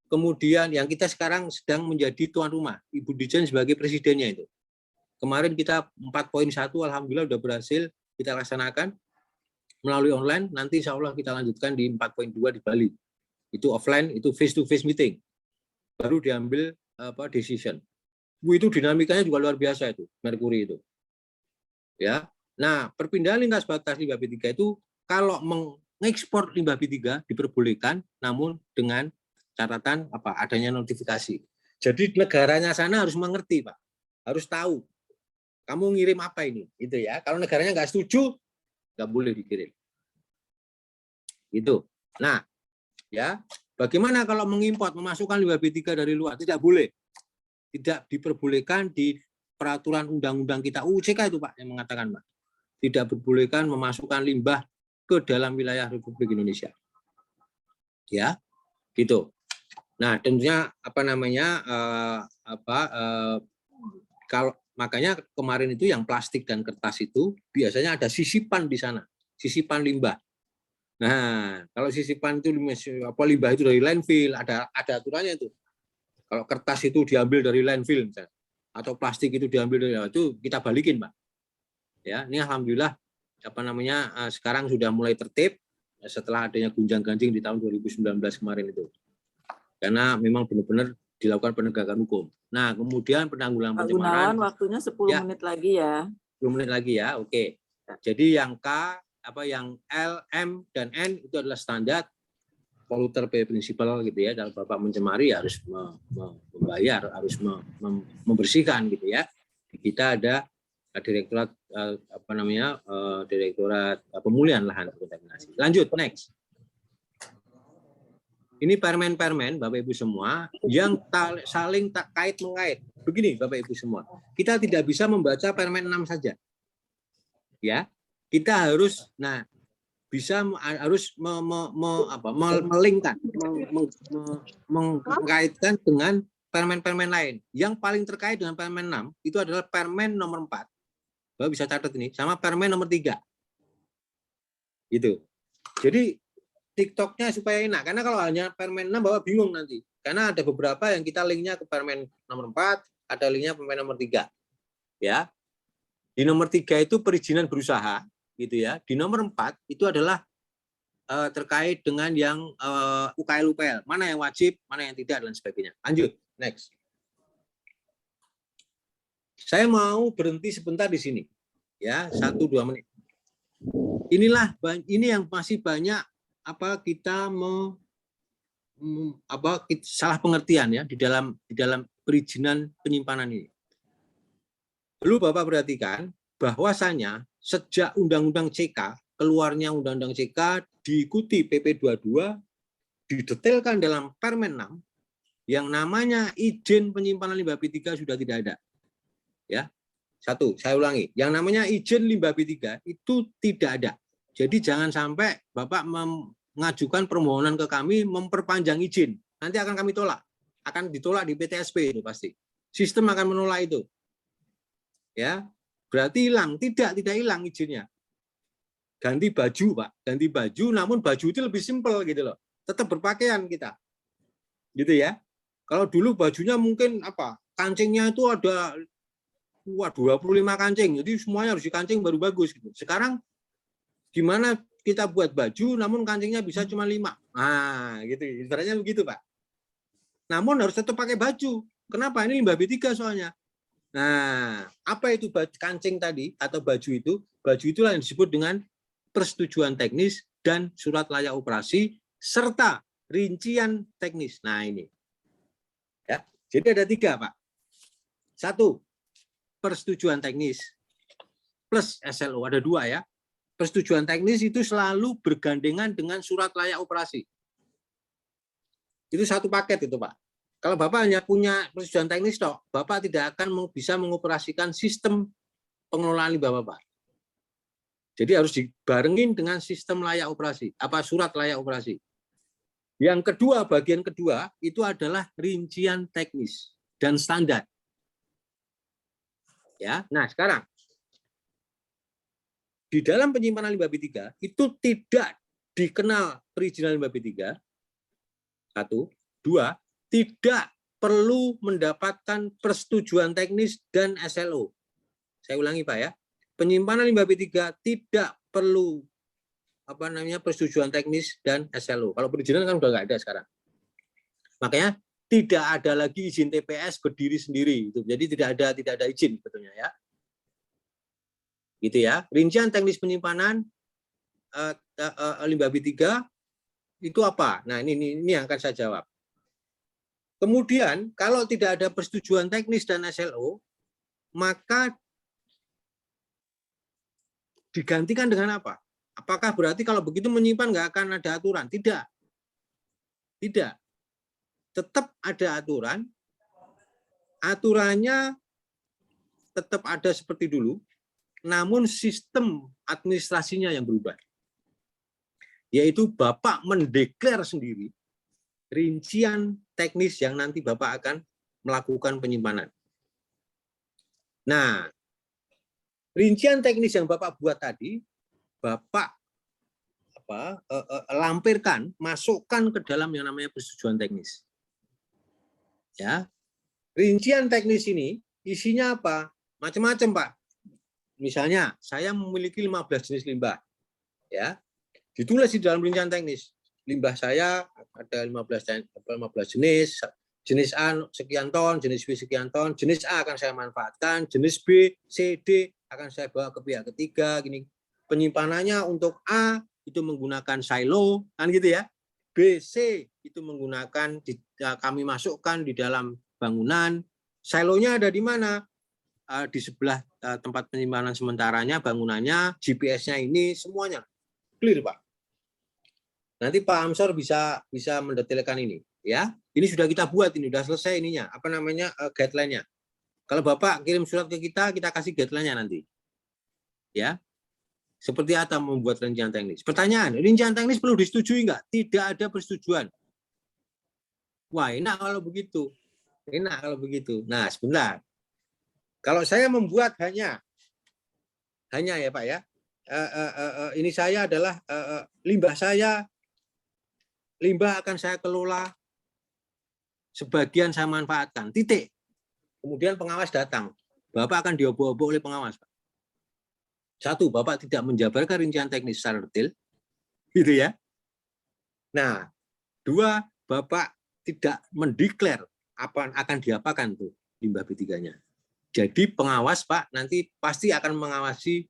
Kemudian yang kita sekarang sedang menjadi tuan rumah, Ibu Dirjen sebagai presidennya itu. Kemarin kita 4.1 alhamdulillah sudah berhasil kita laksanakan melalui online, nanti insya Allah kita lanjutkan di 4.2 di Bali. Itu offline, itu face to face meeting. baru diambil decision. Itu dinamikanya juga luar biasa itu, merkuri itu. Ya. Nah, perpindahan lintas batas limbah B3 itu kalau mengekspor limbah B3 diperbolehkan, namun dengan catatan adanya notifikasi. Jadi negaranya sana harus mengerti, Pak. Harus tahu. Kamu ngirim apa ini? Itu ya. Kalau negaranya nggak setuju, nggak boleh dikirim. Gitu. Nah, ya, bagaimana kalau mengimpor, memasukkan limbah B3 dari luar? Tidak boleh. Tidak diperbolehkan di peraturan undang-undang kita, UCK itu Pak yang mengatakan, Pak. Tidak diperbolehkan memasukkan limbah ke dalam wilayah Republik Indonesia. Ya, gitu. Nah, tentunya kalau makanya kemarin itu yang plastik dan kertas itu biasanya ada sisipan di sana, sisipan limbah. Nah, kalau sisipan itu limbah itu dari landfill, ada aturannya itu. Kalau kertas itu diambil dari landfill misalnya, atau plastik itu diambil dari itu kita balikin, Pak. Ya, ini alhamdulillah sekarang sudah mulai tertib setelah adanya gunjang-ganjing di tahun 2019 kemarin itu. Karena memang benar-benar dilakukan penegakan hukum. Nah, kemudian penanggulangan Pak pencemaran. Gunawan, waktunya 10 menit lagi ya. 10 menit lagi ya, oke. Jadi yang yang L, M, dan N itu adalah standar polluter pay principle gitu ya. Kalau Bapak mencemari harus membayar, harus membersihkan gitu ya. Kita ada direktorat direktorat pemulihan lahan kontaminasi. Lanjut, next. Ini permen-permen Bapak Ibu semua yang saling kait mengait. Begini Bapak Ibu semua, kita tidak bisa membaca permen 6 saja. Ya, kita harus melingkan, mengkaitkan dengan permen-permen lain. Yang paling terkait dengan permen 6 itu adalah permen nomor 4. Bapak bisa catat ini, sama permen nomor 3. Gitu. Jadi TikToknya supaya enak, karena kalau hanya permen 6 Bapak bingung nanti. Karena ada beberapa yang kita linknya ke permen nomor 4, ada linknya permen nomor 3. Ya. Di nomor 3 itu perizinan berusaha, gitu ya. Di nomor 4 itu adalah terkait dengan yang UKL-UKL, mana yang wajib, mana yang tidak dan sebagainya. Lanjut, next. Saya mau berhenti sebentar di sini, ya 1-2 menit. Ini yang masih banyak kita salah pengertian ya di dalam perizinan penyimpanan ini. Perlu Bapak perhatikan bahwasanya sejak Undang-Undang CK, keluarnya Undang-Undang CK diikuti PP 22, didetailkan dalam Permen 6, yang namanya izin penyimpanan limbah B3 sudah tidak ada. Ya, saya ulangi, yang namanya izin limbah B3 itu tidak ada. Jadi jangan sampai Bapak mengajukan permohonan ke kami memperpanjang izin. Nanti akan kami tolak. Akan ditolak di PTSP itu pasti. Sistem akan menolak itu. Ya, berarti hilang. Tidak hilang izinnya. Ganti baju, Pak. Ganti baju, namun baju itu lebih simpel gitu loh. Tetap berpakaian kita. Gitu ya. Kalau dulu bajunya mungkin kancingnya itu ada 25 kancing, jadi semuanya harus dikancing baru bagus gitu. Sekarang gimana kita buat baju namun kancingnya bisa cuma 5. Nah, gitu. Ibaratnya begitu, Pak. Namun harus tetap pakai baju. Kenapa? Ini limbah B3 soalnya. Nah, apa itu kancing tadi atau baju itu? Baju itulah yang disebut dengan persetujuan teknis dan surat layak operasi serta rincian teknis. Nah, ini. Ya. Jadi ada 3, Pak. 1, persetujuan teknis plus SLO, ada 2 ya. Persetujuan teknis itu selalu bergandengan dengan surat layak operasi. Itu satu paket itu, Pak. Kalau Bapak hanya punya persetujuan teknis toh, Bapak tidak akan bisa mengoperasikan sistem pengelolaan limbah Bapak. Jadi harus dibarengin dengan sistem layak operasi, surat layak operasi. Yang kedua, bagian kedua itu adalah rincian teknis dan standar. Ya, nah sekarang di dalam penyimpanan limbah B3 itu tidak dikenal perizinan limbah B3. 1, 2, tidak perlu mendapatkan persetujuan teknis dan SLO. Saya ulangi, Pak ya. Penyimpanan limbah B3 tidak perlu persetujuan teknis dan SLO. Kalau perizinan kan udah nggak ada sekarang. Makanya tidak ada lagi izin TPS berdiri sendiri. Jadi tidak ada izin sebetulnya ya. Gitu ya. Rincian teknis penyimpanan limbah B3 itu apa? Nah, ini yang akan saya jawab. Kemudian kalau tidak ada persetujuan teknis dan SLO, maka digantikan dengan apa? Apakah berarti kalau begitu menyimpan nggak akan ada aturan? Tidak. Tidak. Tetap ada aturan. Aturannya tetap ada seperti dulu, namun sistem administrasinya yang berubah. Yaitu Bapak mendeklar sendiri rincian teknis yang nanti Bapak akan melakukan penyimpanan. Nah, rincian teknis yang Bapak buat tadi, Bapak lampirkan, masukkan ke dalam yang namanya persetujuan teknis. Ya, rincian teknis ini isinya apa? Macam-macam, Pak. Misalnya, saya memiliki 15 jenis limbah. Ya, ditulis di dalam rincian teknis. Limbah saya ada 15 jenis. Jenis A sekian ton, jenis B sekian ton, jenis A akan saya manfaatkan, jenis B, C, D akan saya bawa ke pihak ketiga. Gini, penyimpanannya untuk A itu menggunakan silo, kan gitu ya. B, C itu menggunakan kami masukkan di dalam bangunan. Silonya ada di mana? Di sebelah tempat penyimpanan sementaranya, bangunannya, GPS-nya ini semuanya clear, Pak. Nanti Pak Amsor bisa mendetailkan ini, ya. Ini sudah kita buat, ini sudah selesai ininya, apa namanya guideline-nya. Kalau Bapak kirim surat ke kita kasih guideline-nya nanti, ya. Seperti apa membuat rincian teknis? Pertanyaan, rincian teknis perlu disetujui enggak? Tidak ada persetujuan. Wah, enak kalau begitu. Enak kalau begitu. Nah, sebentar. Kalau saya membuat hanya ya Pak ya, ini saya adalah limbah saya, limbah akan saya kelola, sebagian saya manfaatkan, titik. Kemudian pengawas datang. Bapak akan diobok-obok oleh pengawas, Pak. Satu, Bapak tidak menjabarkan rincian teknis secara detail, gitu ya. Nah, dua, Bapak tidak mendeklar apa akan diapakan tuh limbah B3-nya. Jadi pengawas, Pak, nanti pasti akan mengawasi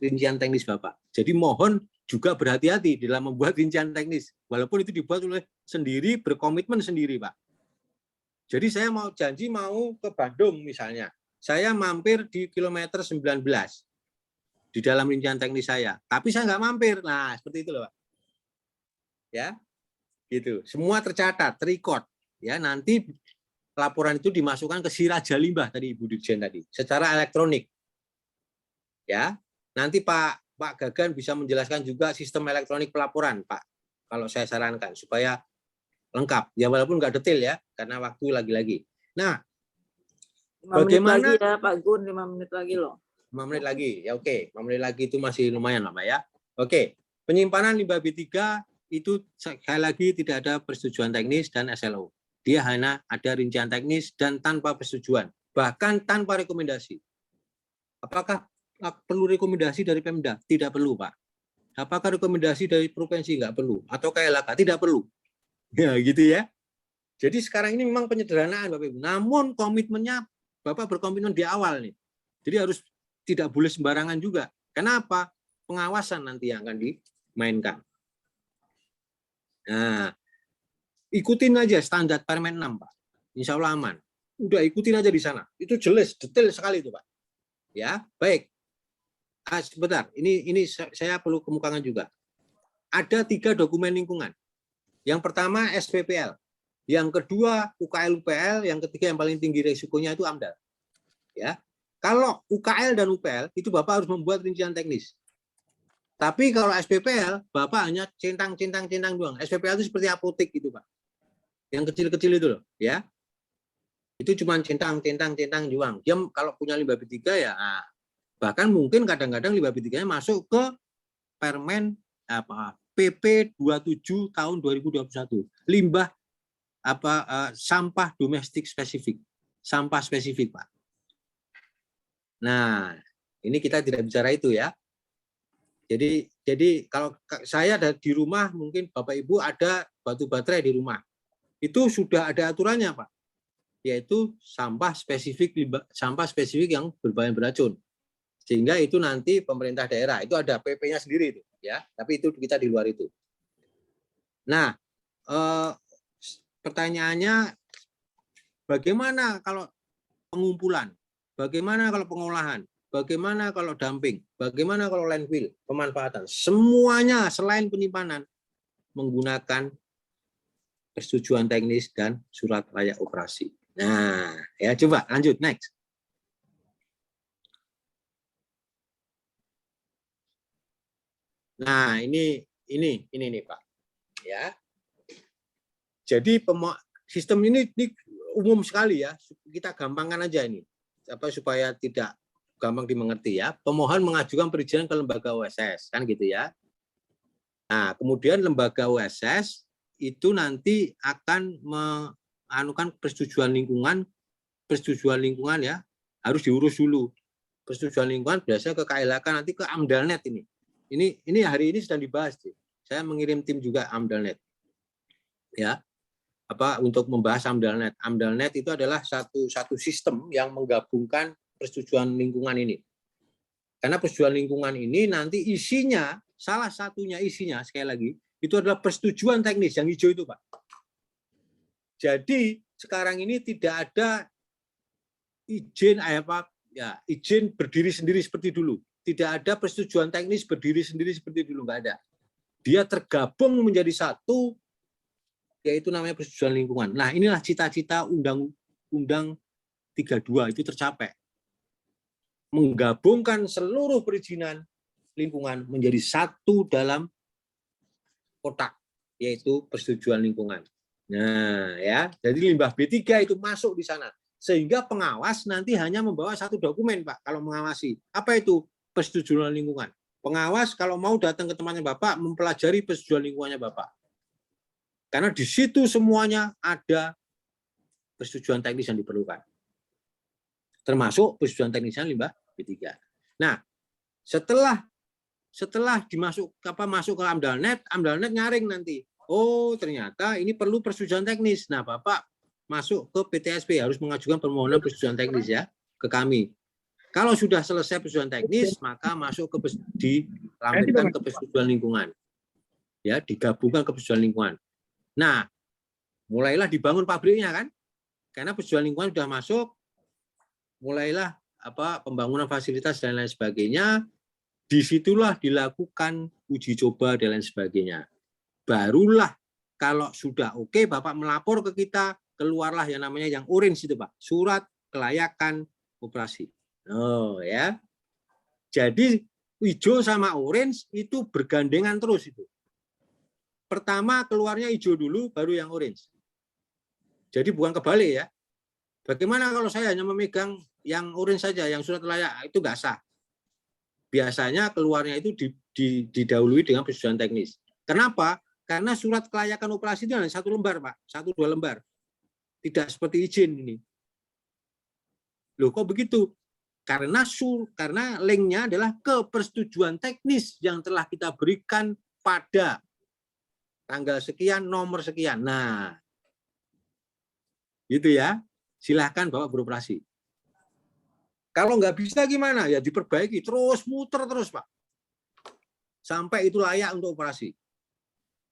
rincian teknis Bapak. Jadi mohon juga berhati-hati dalam membuat rincian teknis, walaupun itu dibuat oleh sendiri, berkomitmen sendiri, Pak. Jadi saya mau janji mau ke Bandung misalnya, saya mampir di kilometer 19. Di dalam rincian teknis saya, tapi saya nggak mampir. Nah, seperti itu loh, Pak. Ya, gitu. Semua tercatat, terrecord. Ya, nanti laporan itu dimasukkan ke si Raja Limbah tadi Ibu Dirjen tadi, secara elektronik. Ya, nanti Pak Gagan bisa menjelaskan juga sistem elektronik pelaporan, Pak. Kalau saya sarankan supaya lengkap. Ya, walaupun nggak detail ya, karena waktu lagi-lagi. Nah, 5 bagaimana? menit lagi ya, Pak Gun, 5 menit lagi loh. 5 menit lagi, ya oke. 5 menit lagi itu masih lumayan lah, Pak ya. Oke, penyimpanan limbah B3 itu sekali lagi tidak ada persetujuan teknis dan SLO. Dia hanya ada rincian teknis dan tanpa persetujuan, bahkan tanpa rekomendasi. Apakah perlu rekomendasi dari Pemda? Tidak perlu, Pak. Apakah rekomendasi dari provinsi? Nggak perlu. Atau KLHK? Tidak perlu. Ya, gitu ya. Jadi sekarang ini memang penyederhanaan, Bapak Ibu. Namun komitmennya, Bapak berkomitmen di awal nih. Jadi harus tidak boleh sembarangan juga. Kenapa? Pengawasan nanti yang akan dimainkan. Nah, ikutin aja standar Permen 6, Pak. Insya Allah aman. Udah ikutin aja di sana. Itu jelas, detail sekali itu, Pak. Ya, baik. Sebentar, ini saya perlu kemukakan juga. Ada 3 dokumen lingkungan. Yang pertama SPPL, yang kedua UKL-UPL, yang ketiga yang paling tinggi resikonya itu AMDAL. Ya. Kalau UKL dan UPL itu Bapak harus membuat rincian teknis. Tapi kalau SPPL, Bapak hanya centang-centang doang. SPPL itu seperti apotek gitu, Pak. Yang kecil-kecil itu loh, ya. Itu cuma centang doang. Dia kalau punya limbah B3 ya, bahkan mungkin kadang-kadang limbah B3-nya masuk ke Permen PP 27 tahun 2021. Limbah sampah domestik spesifik. Sampah spesifik, Pak. Nah, ini kita tidak bicara itu ya. Jadi kalau saya ada di rumah, mungkin Bapak Ibu ada batu baterai di rumah. itu sudah ada aturannya, Pak. Yaitu sampah spesifik yang berbahaya beracun. Sehingga itu nanti pemerintah daerah itu ada PP-nya sendiri itu, ya. Tapi itu kita di luar itu. Nah, pertanyaannya bagaimana kalau pengumpulan? Bagaimana kalau pengolahan? Bagaimana kalau dumping? Bagaimana kalau landfill? Pemanfaatan. Semuanya selain penyimpanan menggunakan persetujuan teknis dan surat layak operasi. Nah, ya coba lanjut next. Nah, ini nih Pak. Ya. Jadi sistem ini umum sekali ya. Kita gampangkan aja ini. Supaya tidak gampang dimengerti ya. Pemohon mengajukan perizinan ke lembaga OSS kan gitu ya. Nah, kemudian lembaga OSS itu nanti akan menganukan persetujuan lingkungan ya, harus diurus dulu. Persetujuan lingkungan biasanya ke KLHK, nanti ke AMDALNET ini. Ini hari ini sedang dibahas. Saya mengirim tim juga AMDALNET. Ya. Untuk membahas AMDALNET. AMDALNET itu adalah satu sistem yang menggabungkan persetujuan lingkungan ini. Karena persetujuan lingkungan ini nanti isinya, salah satunya isinya sekali lagi itu adalah persetujuan teknis yang hijau itu, Pak. Jadi sekarang ini tidak ada izin berdiri sendiri seperti dulu. Tidak ada persetujuan teknis berdiri sendiri seperti dulu, nggak ada. Dia tergabung menjadi satu, yaitu namanya persetujuan lingkungan. Nah, inilah cita-cita Undang-Undang 32 itu tercapai. Menggabungkan seluruh perizinan lingkungan menjadi satu dalam kotak, yaitu persetujuan lingkungan. Nah, ya, jadi limbah B3 itu masuk di sana. Sehingga pengawas nanti hanya membawa satu dokumen, Pak, kalau mengawasi. Apa itu persetujuan lingkungan? Pengawas kalau mau datang ke tempatnya Bapak, mempelajari persetujuan lingkungannya Bapak. Karena di situ semuanya ada persetujuan teknis yang diperlukan. Termasuk persetujuan teknisnya limbah B3. Nah, setelah masuk ke AMDALNET nyaring nanti. Oh, ternyata ini perlu persetujuan teknis. Nah, Bapak masuk ke PTSP, harus mengajukan permohonan persetujuan teknis ya ke kami. Kalau sudah selesai persetujuan teknis, maka masuk dilampirkan ke persetujuan lingkungan. Ya, digabungkan ke persetujuan lingkungan. Nah, mulailah dibangun pabriknya kan? Karena persetujuan lingkungan sudah masuk, mulailah pembangunan fasilitas dan lain sebagainya. Disitulah dilakukan uji coba dan lain sebagainya. Barulah kalau sudah oke, Bapak melapor ke kita, keluarlah yang namanya yang orange itu, Pak, surat kelayakan operasi. Oh ya. Jadi hijau sama orange itu bergandengan terus itu. Pertama keluarnya hijau dulu, baru yang orange. Jadi bukan kebalik ya. Bagaimana kalau saya hanya memegang yang orange saja, yang surat layak, itu nggak sah. Biasanya keluarnya itu didahului dengan persetujuan teknis. Kenapa? Karena surat kelayakan operasi itu hanya 1 lembar, Pak. 1-2 lembar. Tidak seperti izin ini. Loh, kok begitu? Karena linknya adalah ke persetujuan teknis yang telah kita berikan pada tanggal sekian, nomor sekian. Nah, gitu ya. Silahkan Bapak beroperasi. Kalau nggak bisa gimana? Ya diperbaiki, terus muter terus, Pak. Sampai itu layak untuk operasi.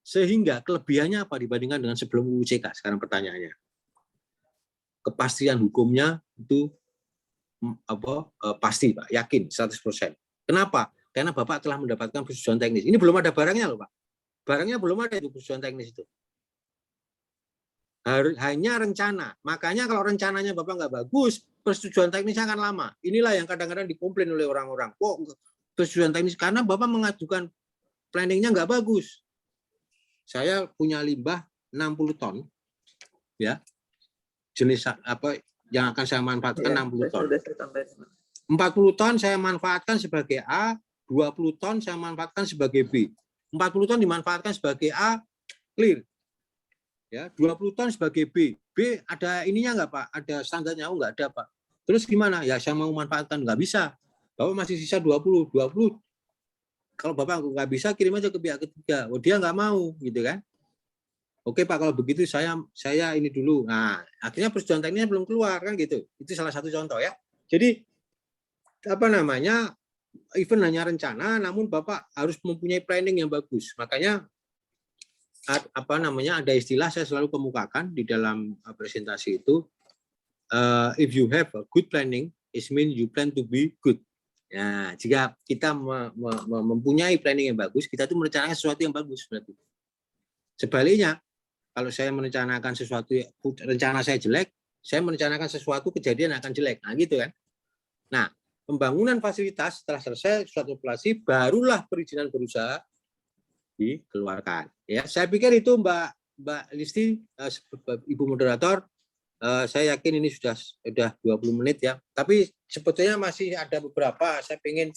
Sehingga kelebihannya apa dibandingkan dengan sebelum UCK? Sekarang pertanyaannya. Kepastian hukumnya itu pasti, Pak, yakin 100%. Kenapa? Karena Bapak telah mendapatkan persetujuan teknis. Ini belum ada barangnya loh, Pak. Barangnya belum ada itu persetujuan teknis itu. Hanya rencana. Makanya kalau rencananya Bapak nggak bagus, persetujuan teknisnya akan lama. Inilah yang kadang-kadang dikomplain oleh orang-orang. Kok persetujuan teknis? Karena Bapak mengajukan planningnya nggak bagus. Saya punya limbah 60 ton, ya, jenis apa yang akan saya manfaatkan ya, 60 ton. 40 ton saya manfaatkan sebagai A, 20 ton saya manfaatkan sebagai B. 40 ton dimanfaatkan sebagai A, clear. Ya, 20 ton sebagai B. B ada ininya nggak, Pak? Ada standarnya? Oh, nggak ada, Pak. Terus gimana? Ya saya mau manfaatkan, nggak bisa. Bapak masih sisa 20. Kalau Bapak nggak bisa, kirim aja ke pihak ketiga. Oh, dia nggak mau, gitu kan? Oke Pak, kalau begitu saya ini dulu. Nah, akhirnya persetujuan teknisnya belum keluar kan gitu. Itu salah satu contoh ya. Jadi apa namanya, event hanya rencana, namun Bapak harus mempunyai planning yang bagus. Makanya apa namanya, ada istilah saya selalu kemukakan di dalam presentasi itu, if you have a good planning, it means you plan to be good. Nah, jika kita mempunyai planning yang bagus, kita tuh merencanakan sesuatu yang bagus berarti. Sebaliknya, kalau saya merencanakan sesuatu, rencana saya jelek, saya merencanakan sesuatu kejadian akan jelek. Nah, gitu kan. Nah, pembangunan fasilitas setelah selesai surat operasi, barulah perizinan berusaha dikeluarkan. Ya, saya pikir itu Mbak Listi, Ibu Moderator, saya yakin ini sudah 20 menit ya. Tapi sebetulnya masih ada beberapa. Saya pengen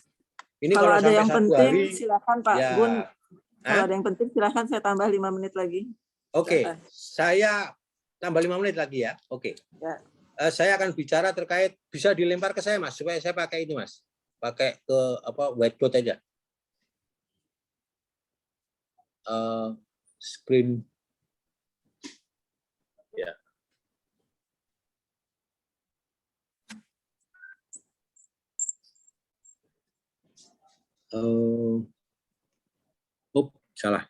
ini kalau ada sampai yang penting hari, silakan Pak ya, Gun. Kalau ada yang penting silakan saya tambah 5 menit lagi. Oke, saya tambah 5 menit lagi ya. Oke. Ya. Saya akan bicara terkait, bisa dilempar ke saya Mas, supaya saya pakai ini Mas. Pakai ke whiteboard aja. Screen. Ya. Salah.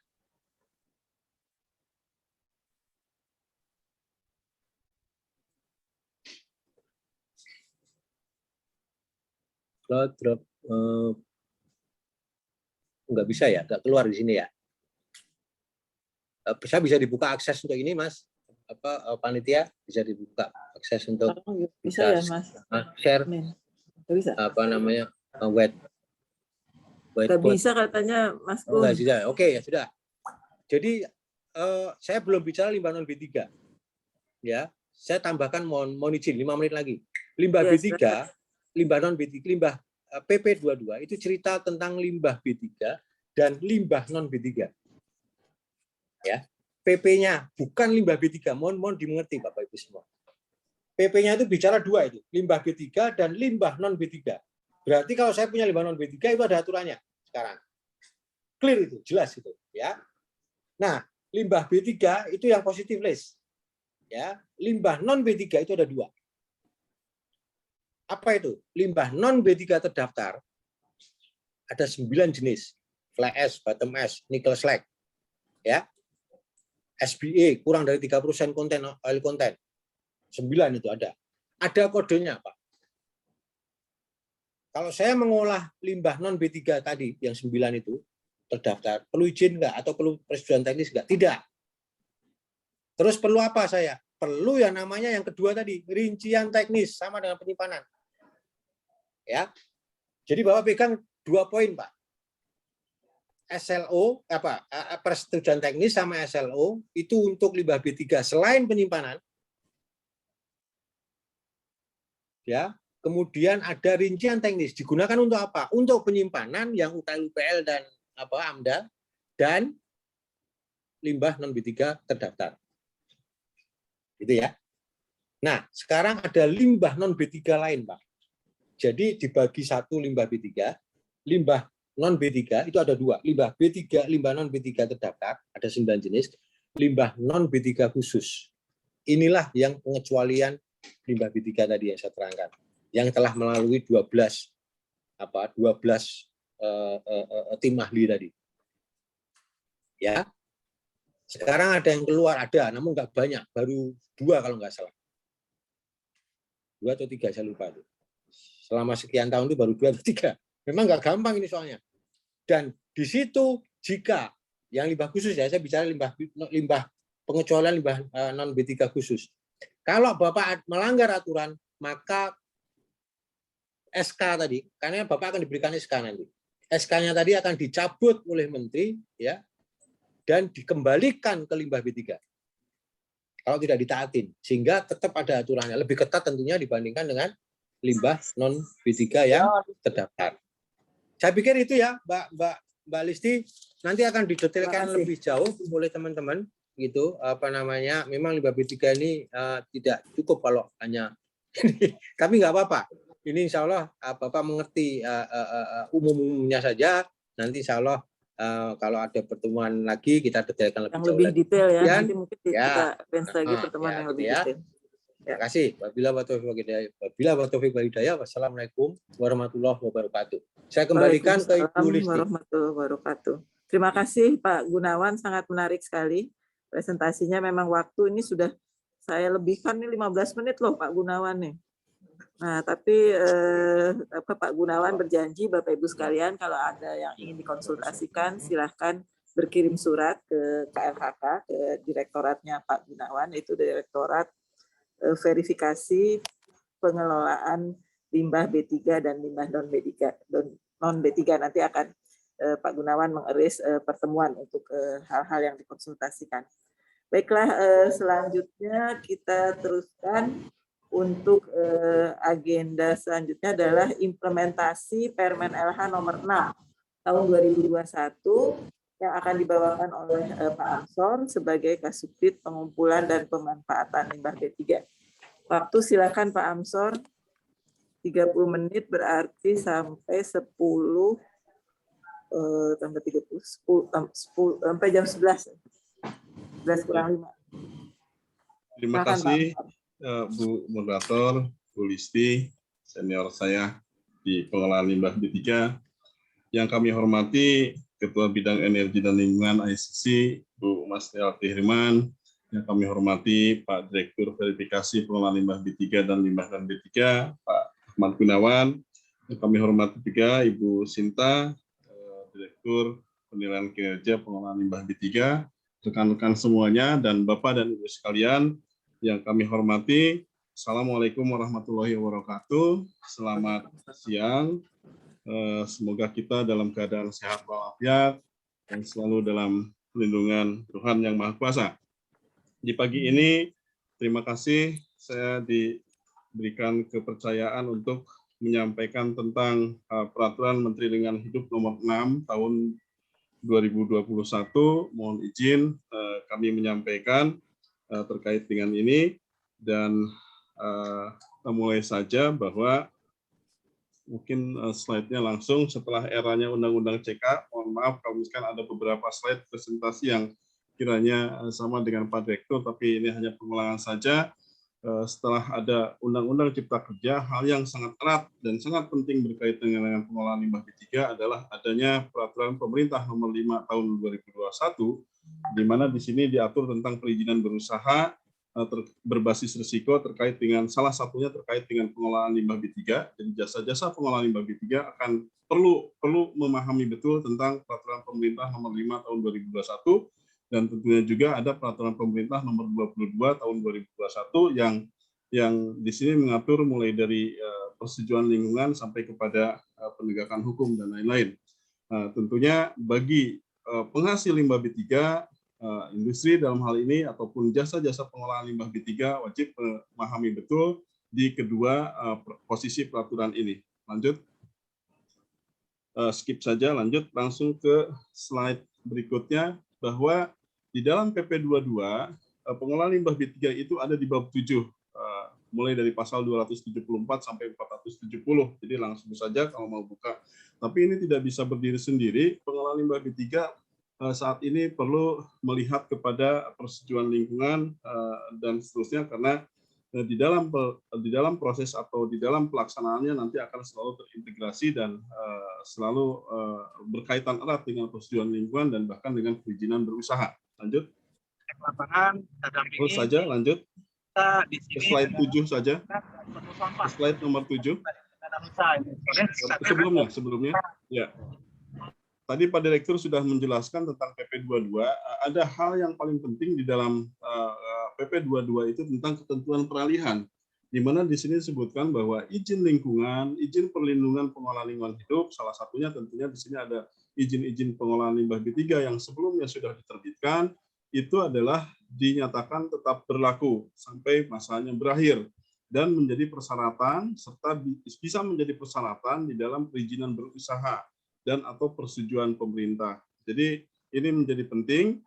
Drop nggak bisa ya, nggak keluar di sini ya. Saya bisa dibuka akses untuk ini Mas, panitia bisa dibuka akses untuk bisa ya Mas share bisa. Apa namanya whiteboard. Bisa katanya Mas Gun. Nggak bisa. Oke ya sudah. Jadi saya belum bicara limbah non B3 ya, saya tambahkan mohon izin 5 menit lagi. Limbah B3, limbah non B3, limbah PP22 itu cerita tentang limbah B3 dan limbah non B3. Ya, PP-nya bukan limbah B3, mohon dimengerti Bapak Ibu semua. PP-nya itu bicara dua itu, limbah B3 dan limbah non B3. Berarti kalau saya punya limbah non B3 itu ada aturannya sekarang. Clear itu, jelas itu, ya. Nah, limbah B3 itu yang positif list. Ya, limbah non B3 itu ada dua. Apa itu? Limbah non B3 terdaftar ada 9 jenis. Fly ash, bottom ash, nickel slag. Ya. SBA kurang dari 30% konten oil content. 9 itu ada. Ada kodenya, Pak. Kalau saya mengolah limbah non B3 tadi yang 9 itu terdaftar, perlu izin enggak atau perlu persetujuan teknis enggak? Tidak. Terus perlu apa saya? Perlu yang namanya yang kedua tadi, rincian teknis sama dengan penyimpanan. Ya. Jadi Bapak pegang 2 poin, Pak. SLO persetujuan teknis sama SLO itu untuk limbah B3 selain penyimpanan. Ya, kemudian ada rincian teknis digunakan untuk apa? Untuk penyimpanan yang UKL-UPL dan AMDA dan limbah non B3 terdaftar. Gitu ya. Nah, sekarang ada limbah non B3 lain, Pak. Jadi dibagi satu limbah B3, limbah non B3 itu ada dua, limbah B3, limbah non B3 terdaftar, ada 9 jenis, limbah non B3 khusus. Inilah yang pengecualian limbah B3 tadi yang saya terangkan, yang telah melalui 12 tim ahli tadi. Ya. Sekarang ada yang keluar, ada, namun nggak banyak, baru 2 kalau nggak salah. 2 atau 3, saya lupa itu. Selama sekian tahun itu baru 2 atau 3. Memang nggak gampang ini soalnya. Dan di situ jika yang limbah khusus ya, saya bicara limbah pengecualian limbah non B3 khusus. Kalau Bapak melanggar aturan, maka SK tadi, karena Bapak akan diberikan SK nanti. SK-nya tadi akan dicabut oleh Menteri ya dan dikembalikan ke limbah B3. Kalau tidak ditaatin, sehingga tetap ada aturannya, lebih ketat tentunya dibandingkan dengan limbah non B3 yang terdaftar. Saya pikir itu ya, Mbak Listi, nanti akan didetailkan lebih jauh oleh teman-teman gitu. Memang limbah B3 ini tidak cukup kalau hanya tapi nggak apa-apa. Ini insya Allah Bapak mengerti umumnya saja. Nanti insya Allah kalau ada pertemuan lagi kita detailkan yang lebih detail ya. Nanti mungkin ya, kita advance lagi pertemuan yang lebih detail. Terima kasih. Wabila wa taufiq wal hidayah. Wassalamualaikum warahmatullahi wabarakatuh. Saya kembalikan ke Ibu Listi. Warahmatullahi wabarakatuh. Terima kasih Pak Gunawan, sangat menarik sekali presentasinya. Memang waktu ini sudah saya lebihkan nih 15 menit loh Pak Gunawan nih. Nah, tapi Pak Gunawan berjanji Bapak Ibu sekalian kalau ada yang ingin dikonsultasikan silahkan berkirim surat ke KLHK, ke direktoratnya Pak Gunawan, itu Direktorat Verifikasi Pengelolaan Limbah B3 dan Limbah non B3. Nanti akan Pak Gunawan mengeris pertemuan untuk hal-hal yang dikonsultasikan. Baiklah, selanjutnya kita teruskan untuk agenda selanjutnya adalah implementasi Permen LH nomor 6 tahun 2021 yang akan dibawakan oleh Pak Amsor sebagai Kasubdit Pengumpulan dan Pemanfaatan Limbah B3. Waktu silakan Pak Amsor, 30 menit berarti sampai 10 tambah 30, 10 sampai jam 11. 11 kurang 5. Terima kasih Bu Moderator, Bu Listi, senior saya di pengelolaan limbah B3. Yang kami hormati Ketua Bidang Energi dan Lingkungan ICC, Bu Mas L.T. Herman. Yang kami hormati Pak Direktur Verifikasi Pengelolaan Limbah B3 dan Limbah non B3, Pak Ahmad Gunawan. Yang kami hormati juga Ibu Sinta, Direktur Penilaian Kinerja Pengelolaan Limbah B3, rekan-rekan semuanya, dan Bapak dan Ibu sekalian yang kami hormati. Assalamualaikum warahmatullahi wabarakatuh. Selamat siang. Semoga kita dalam keadaan sehat walafiat dan selalu dalam perlindungan Tuhan Yang Maha Kuasa. Di pagi ini, terima kasih saya diberikan kepercayaan untuk menyampaikan tentang Peraturan Menteri Lingkungan Hidup nomor 6 tahun 2021. Mohon izin kami menyampaikan terkait dengan ini, dan kita mulai saja bahwa mungkin slide-nya langsung setelah eranya Undang-Undang CK. Mohon maaf kalau misalkan ada beberapa slide presentasi yang kiranya sama dengan Pak Direktur, tapi ini hanya pengulangan saja. Setelah ada Undang-Undang Cipta Kerja, hal yang sangat erat dan sangat penting berkaitan dengan pengelolaan limbah B3 adalah adanya Peraturan Pemerintah Nomor 5 Tahun 2021, di mana di sini diatur tentang perizinan berusaha berbasis risiko terkait dengan salah satunya terkait dengan pengelolaan limbah B3. Jadi jasa-jasa pengelolaan limbah B3 akan perlu memahami betul tentang Peraturan Pemerintah Nomor 5 Tahun 2021, dan tentunya juga ada Peraturan Pemerintah Nomor 22 Tahun 2021 yang di sini mengatur mulai dari persetujuan lingkungan sampai kepada penegakan hukum dan lain-lain. Tentunya bagi penghasil limbah B3, industri dalam hal ini ataupun jasa-jasa pengolahan limbah B3 wajib memahami betul di kedua posisi peraturan ini. Lanjut, skip saja, lanjut langsung ke slide berikutnya, bahwa di dalam PP 22 pengelolaan limbah B3 itu ada di bab 7, mulai dari pasal 274 sampai 470. Jadi langsung saja kalau mau buka. Tapi ini tidak bisa berdiri sendiri. Pengelolaan limbah B3 saat ini perlu melihat kepada persetujuan lingkungan dan seterusnya, karena di dalam proses atau di dalam pelaksanaannya nanti akan selalu terintegrasi dan selalu berkaitan erat dengan persetujuan lingkungan dan bahkan dengan perizinan berusaha. Lanjut. Terus saja, lanjut. Ke slide 7 saja. Ke slide nomor 7. Sebelumnya. Ya. Tadi Pak Direktur sudah menjelaskan tentang PP 22. Ada hal yang paling penting di dalam PP 22 itu tentang ketentuan peralihan, di mana di sini disebutkan bahwa izin lingkungan, izin perlindungan pengolahan lingkungan hidup, salah satunya tentunya di sini ada izin-izin pengolahan limbah B3 yang sebelumnya sudah diterbitkan, itu adalah dinyatakan tetap berlaku sampai masanya berakhir dan menjadi persyaratan serta bisa menjadi persyaratan di dalam perizinan berusaha dan atau persetujuan pemerintah. Jadi ini menjadi penting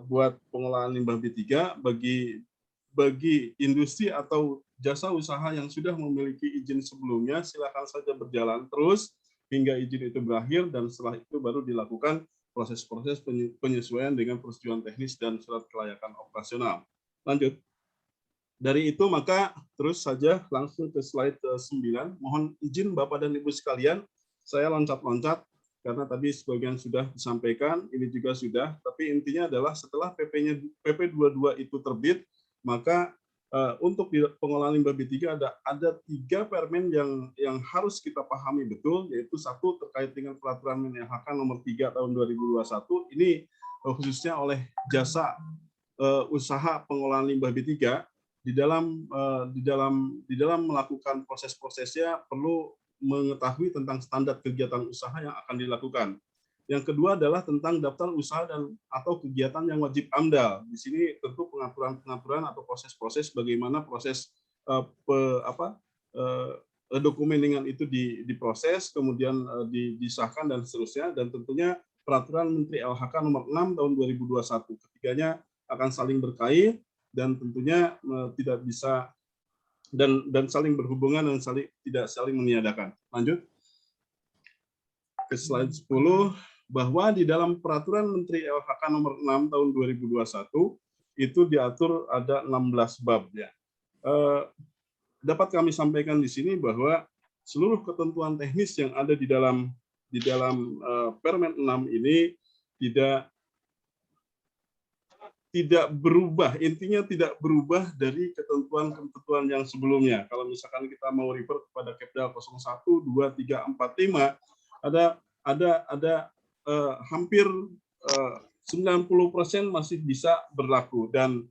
buat pengolahan limbah B3 bagi industri atau jasa usaha yang sudah memiliki izin sebelumnya, silakan saja berjalan terus hingga izin itu berakhir, dan setelah itu baru dilakukan proses-proses penyesuaian dengan persetujuan teknis dan surat kelayakan operasional. Lanjut. Dari itu maka terus saja langsung ke slide 9. Mohon izin Bapak dan Ibu sekalian, saya loncat-loncat karena tadi sebagian sudah disampaikan, ini juga sudah, tapi intinya adalah setelah PP22 itu terbit, maka untuk di pengelolaan limbah B3 ada 3 permen yang harus kita pahami betul, yaitu satu terkait dengan peraturan Menteri LHK nomor 3 tahun 2021, ini khususnya oleh jasa usaha pengelolaan limbah B3 di dalam melakukan proses-prosesnya perlu mengetahui tentang standar kegiatan usaha yang akan dilakukan. Yang kedua adalah tentang daftar usaha dan atau kegiatan yang wajib AMDAL. Di sini tentu pengaturan-pengaturan atau proses-proses bagaimana proses dokumen itu diproses, kemudian disahkan dan seterusnya, dan tentunya peraturan Menteri LHK nomor 6 tahun 2021. Ketiganya akan saling berkait dan tentunya tidak bisa dan saling berhubungan dan tidak saling meniadakan. Lanjut ke slide 10. Bahwa di dalam peraturan Menteri LHK nomor 6 tahun 2021 itu diatur ada 16 bab ya. Dapat kami sampaikan di sini bahwa seluruh ketentuan teknis yang ada di dalam Permen 6 ini tidak berubah, intinya tidak berubah dari ketentuan-ketentuan yang sebelumnya. Kalau misalkan kita mau refer kepada Kepdal 01, 2, 3, 4, 5, ada hampir 90% masih bisa berlaku dan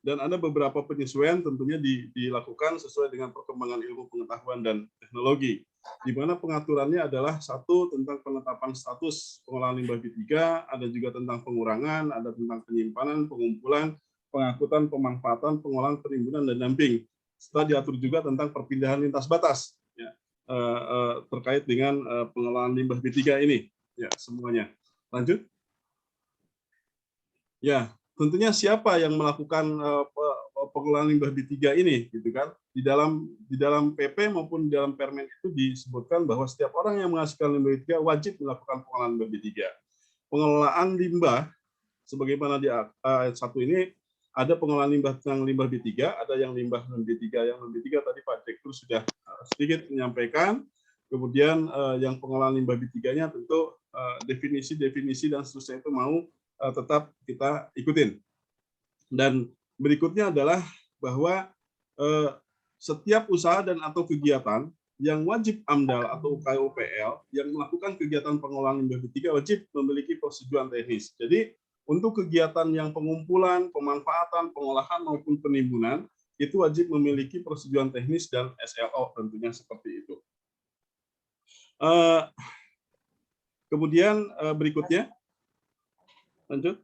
ada beberapa penyesuaian tentunya dilakukan sesuai dengan perkembangan ilmu pengetahuan dan teknologi, di mana pengaturannya adalah satu tentang penetapan status pengelolaan limbah B3, ada juga tentang pengurangan, ada tentang penyimpanan, pengumpulan, pengangkutan, pemanfaatan, pengolahan, penimbunan, dan damping. Setelah diatur juga tentang perpindahan lintas batas ya, terkait dengan pengelolaan limbah B3 ini. Ya, semuanya. Lanjut. Ya, tentunya siapa yang melakukan pengelolaan limbah B3 ini, gitu kan? Di dalam PP maupun di dalam Permen itu disebutkan bahwa setiap orang yang menghasilkan limbah B3 wajib melakukan pengelolaan limbah B3. Pengelolaan limbah sebagaimana di ayat 1 ini ada pengelolaan limbah B3, ada yang limbah non B3. Yang non B3 tadi Pak Direktur sudah sedikit menyampaikan. Kemudian yang pengelolaan limbah B3-nya tentu definisi dan seterusnya itu mau tetap kita ikutin. Dan berikutnya adalah bahwa setiap usaha dan atau kegiatan yang wajib AMDAL atau UKUPL yang melakukan kegiatan pengelolaan limbah B3 wajib memiliki persetujuan teknis. Jadi untuk kegiatan yang pengumpulan, pemanfaatan, pengolahan maupun penimbunan itu wajib memiliki persetujuan teknis dan SLO tentunya seperti itu. Kemudian berikutnya, lanjut.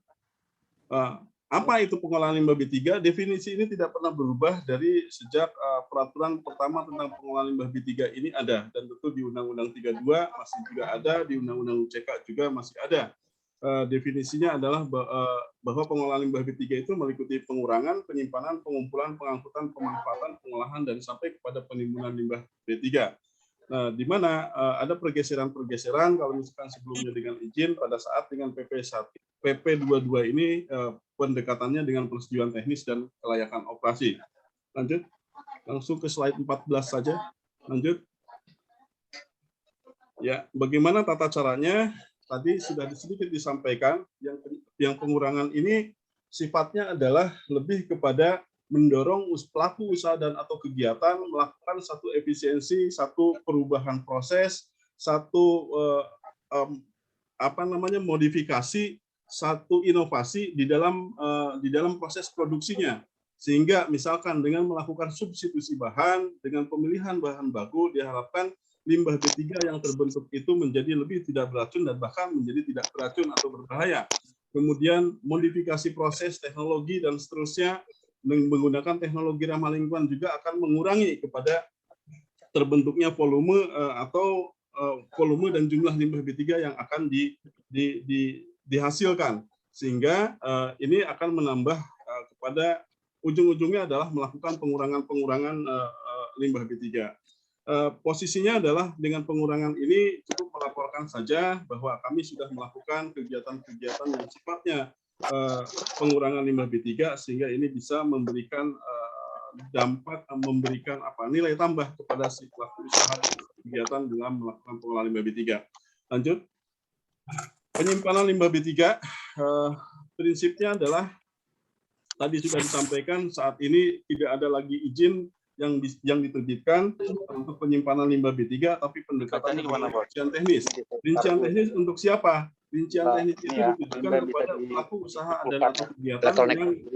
Apa itu pengolahan limbah B3? Definisi ini tidak pernah berubah dari sejak peraturan pertama tentang pengolahan limbah B3 ini ada, dan tentu di Undang-Undang 32 masih juga ada, di Undang-Undang UCK juga masih ada. Definisinya adalah bahwa pengolahan limbah B3 itu meliputi pengurangan, penyimpanan, pengumpulan, pengangkutan, pemanfaatan, pengolahan, dan sampai kepada penimbunan limbah B3. Nah, di mana ada pergeseran-pergeseran kalau misalkan sebelumnya dengan izin, pada saat dengan PP22 ini pendekatannya dengan persetujuan teknis dan kelayakan operasi. Lanjut, langsung ke slide 14 saja. Lanjut. Ya, bagaimana tata caranya? Tadi sudah sedikit disampaikan, yang pengurangan ini sifatnya adalah lebih kepada mendorong pelaku usaha dan atau kegiatan melakukan satu efisiensi, satu perubahan proses, satu modifikasi, satu inovasi di dalam proses produksinya. Sehingga misalkan dengan melakukan substitusi bahan, dengan pemilihan bahan baku, diharapkan limbah B3 yang terbentuk itu menjadi lebih tidak beracun dan bahkan menjadi tidak beracun atau berbahaya. Kemudian modifikasi proses, teknologi, dan seterusnya, menggunakan teknologi ramah lingkungan juga akan mengurangi kepada terbentuknya volume atau volume dan jumlah limbah B3 yang akan dihasilkan, sehingga ini akan menambah kepada ujung-ujungnya adalah melakukan pengurangan limbah B3. Posisinya adalah dengan pengurangan ini cukup melaporkan saja bahwa kami sudah melakukan kegiatan-kegiatan yang sifatnya pengurangan limbah B3 sehingga ini bisa memberikan dampak, memberikan nilai tambah kepada si pelaku usaha kegiatan dalam melakukan pengelolaan limbah B3. Lanjut. Penyimpanan limbah B3 prinsipnya adalah tadi sudah disampaikan, saat ini tidak ada lagi izin yang diterbitkan untuk penyimpanan limbah B3, tapi pendekatan rincian teknis. Rincian teknis untuk siapa? Rincian teknis itu ditujukan kepada pelaku usaha dan atau kegiatan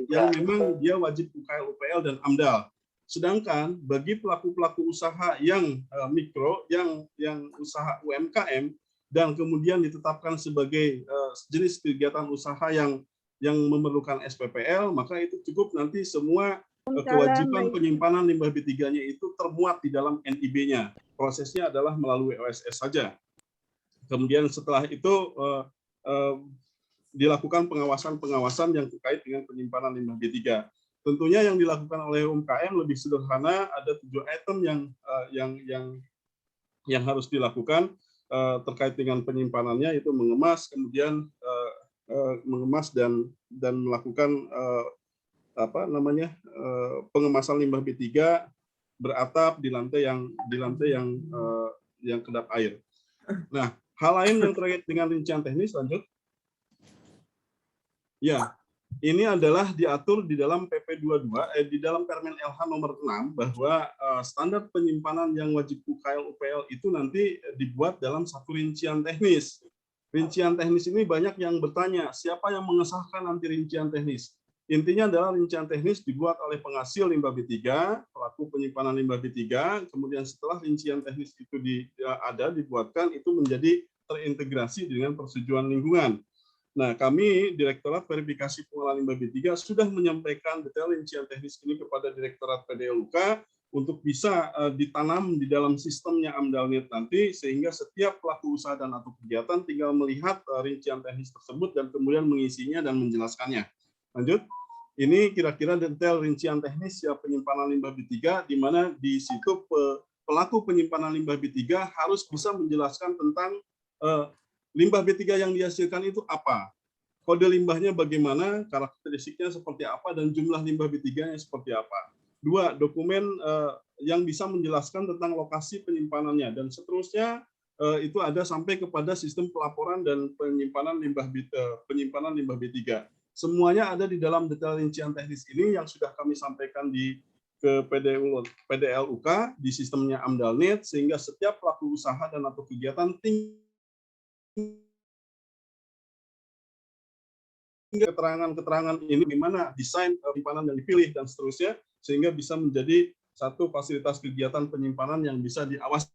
yang memang dia wajib UKL, UPL, dan AMDAL. Sedangkan bagi pelaku-pelaku usaha yang mikro, yang usaha UMKM, dan kemudian ditetapkan sebagai jenis kegiatan usaha yang memerlukan SPPL, maka itu cukup nanti semua kewajiban penyimpanan limbah B3-nya itu termuat di dalam NIB-nya. Prosesnya adalah melalui OSS saja. Kemudian setelah itu dilakukan pengawasan-pengawasan yang terkait dengan penyimpanan limbah B3. Tentunya yang dilakukan oleh UMKM lebih sederhana, ada 7 item yang harus dilakukan terkait dengan penyimpanannya, itu mengemas, kemudian mengemas dan melakukan pengemasan limbah B3 beratap di lantai yang kedap air. Nah, hal lain yang terkait dengan rincian teknis, lanjut. Ya, ini adalah diatur di dalam PP 22 di dalam Permen LH nomor 6 bahwa standar penyimpanan yang wajib UKL UPL itu nanti dibuat dalam satu rincian teknis. Rincian teknis ini banyak yang bertanya, siapa yang mengesahkan nanti rincian teknis? Intinya adalah rincian teknis dibuat oleh penghasil limbah B3, pelaku penyimpanan limbah B3, kemudian setelah rincian teknis itu dibuatkan, itu menjadi terintegrasi dengan persetujuan lingkungan. Nah, kami, Direktorat Verifikasi Pengelolaan Limbah B3, sudah menyampaikan detail rincian teknis ini kepada Direktorat PDLUK untuk bisa ditanam di dalam sistemnya AMDALNet nanti, sehingga setiap pelaku usaha dan atau kegiatan tinggal melihat rincian teknis tersebut dan kemudian mengisinya dan menjelaskannya. Lanjut, ini kira-kira detail rincian teknis penyimpanan limbah B3, di mana di situ pelaku penyimpanan limbah B3 harus bisa menjelaskan tentang limbah B3 yang dihasilkan itu apa, kode limbahnya bagaimana, karakteristiknya seperti apa, dan jumlah limbah B3-nya seperti apa. 2, dokumen yang bisa menjelaskan tentang lokasi penyimpanannya, dan seterusnya itu ada sampai kepada sistem pelaporan dan penyimpanan limbah B3. Semuanya ada di dalam detail rincian teknis ini yang sudah kami sampaikan ke PDLUK di sistemnya AMDALNet, sehingga setiap pelaku usaha dan atau kegiatan keterangan-keterangan ini gimana desain penyimpanan yang dipilih dan seterusnya, sehingga bisa menjadi satu fasilitas kegiatan penyimpanan yang bisa diawasi.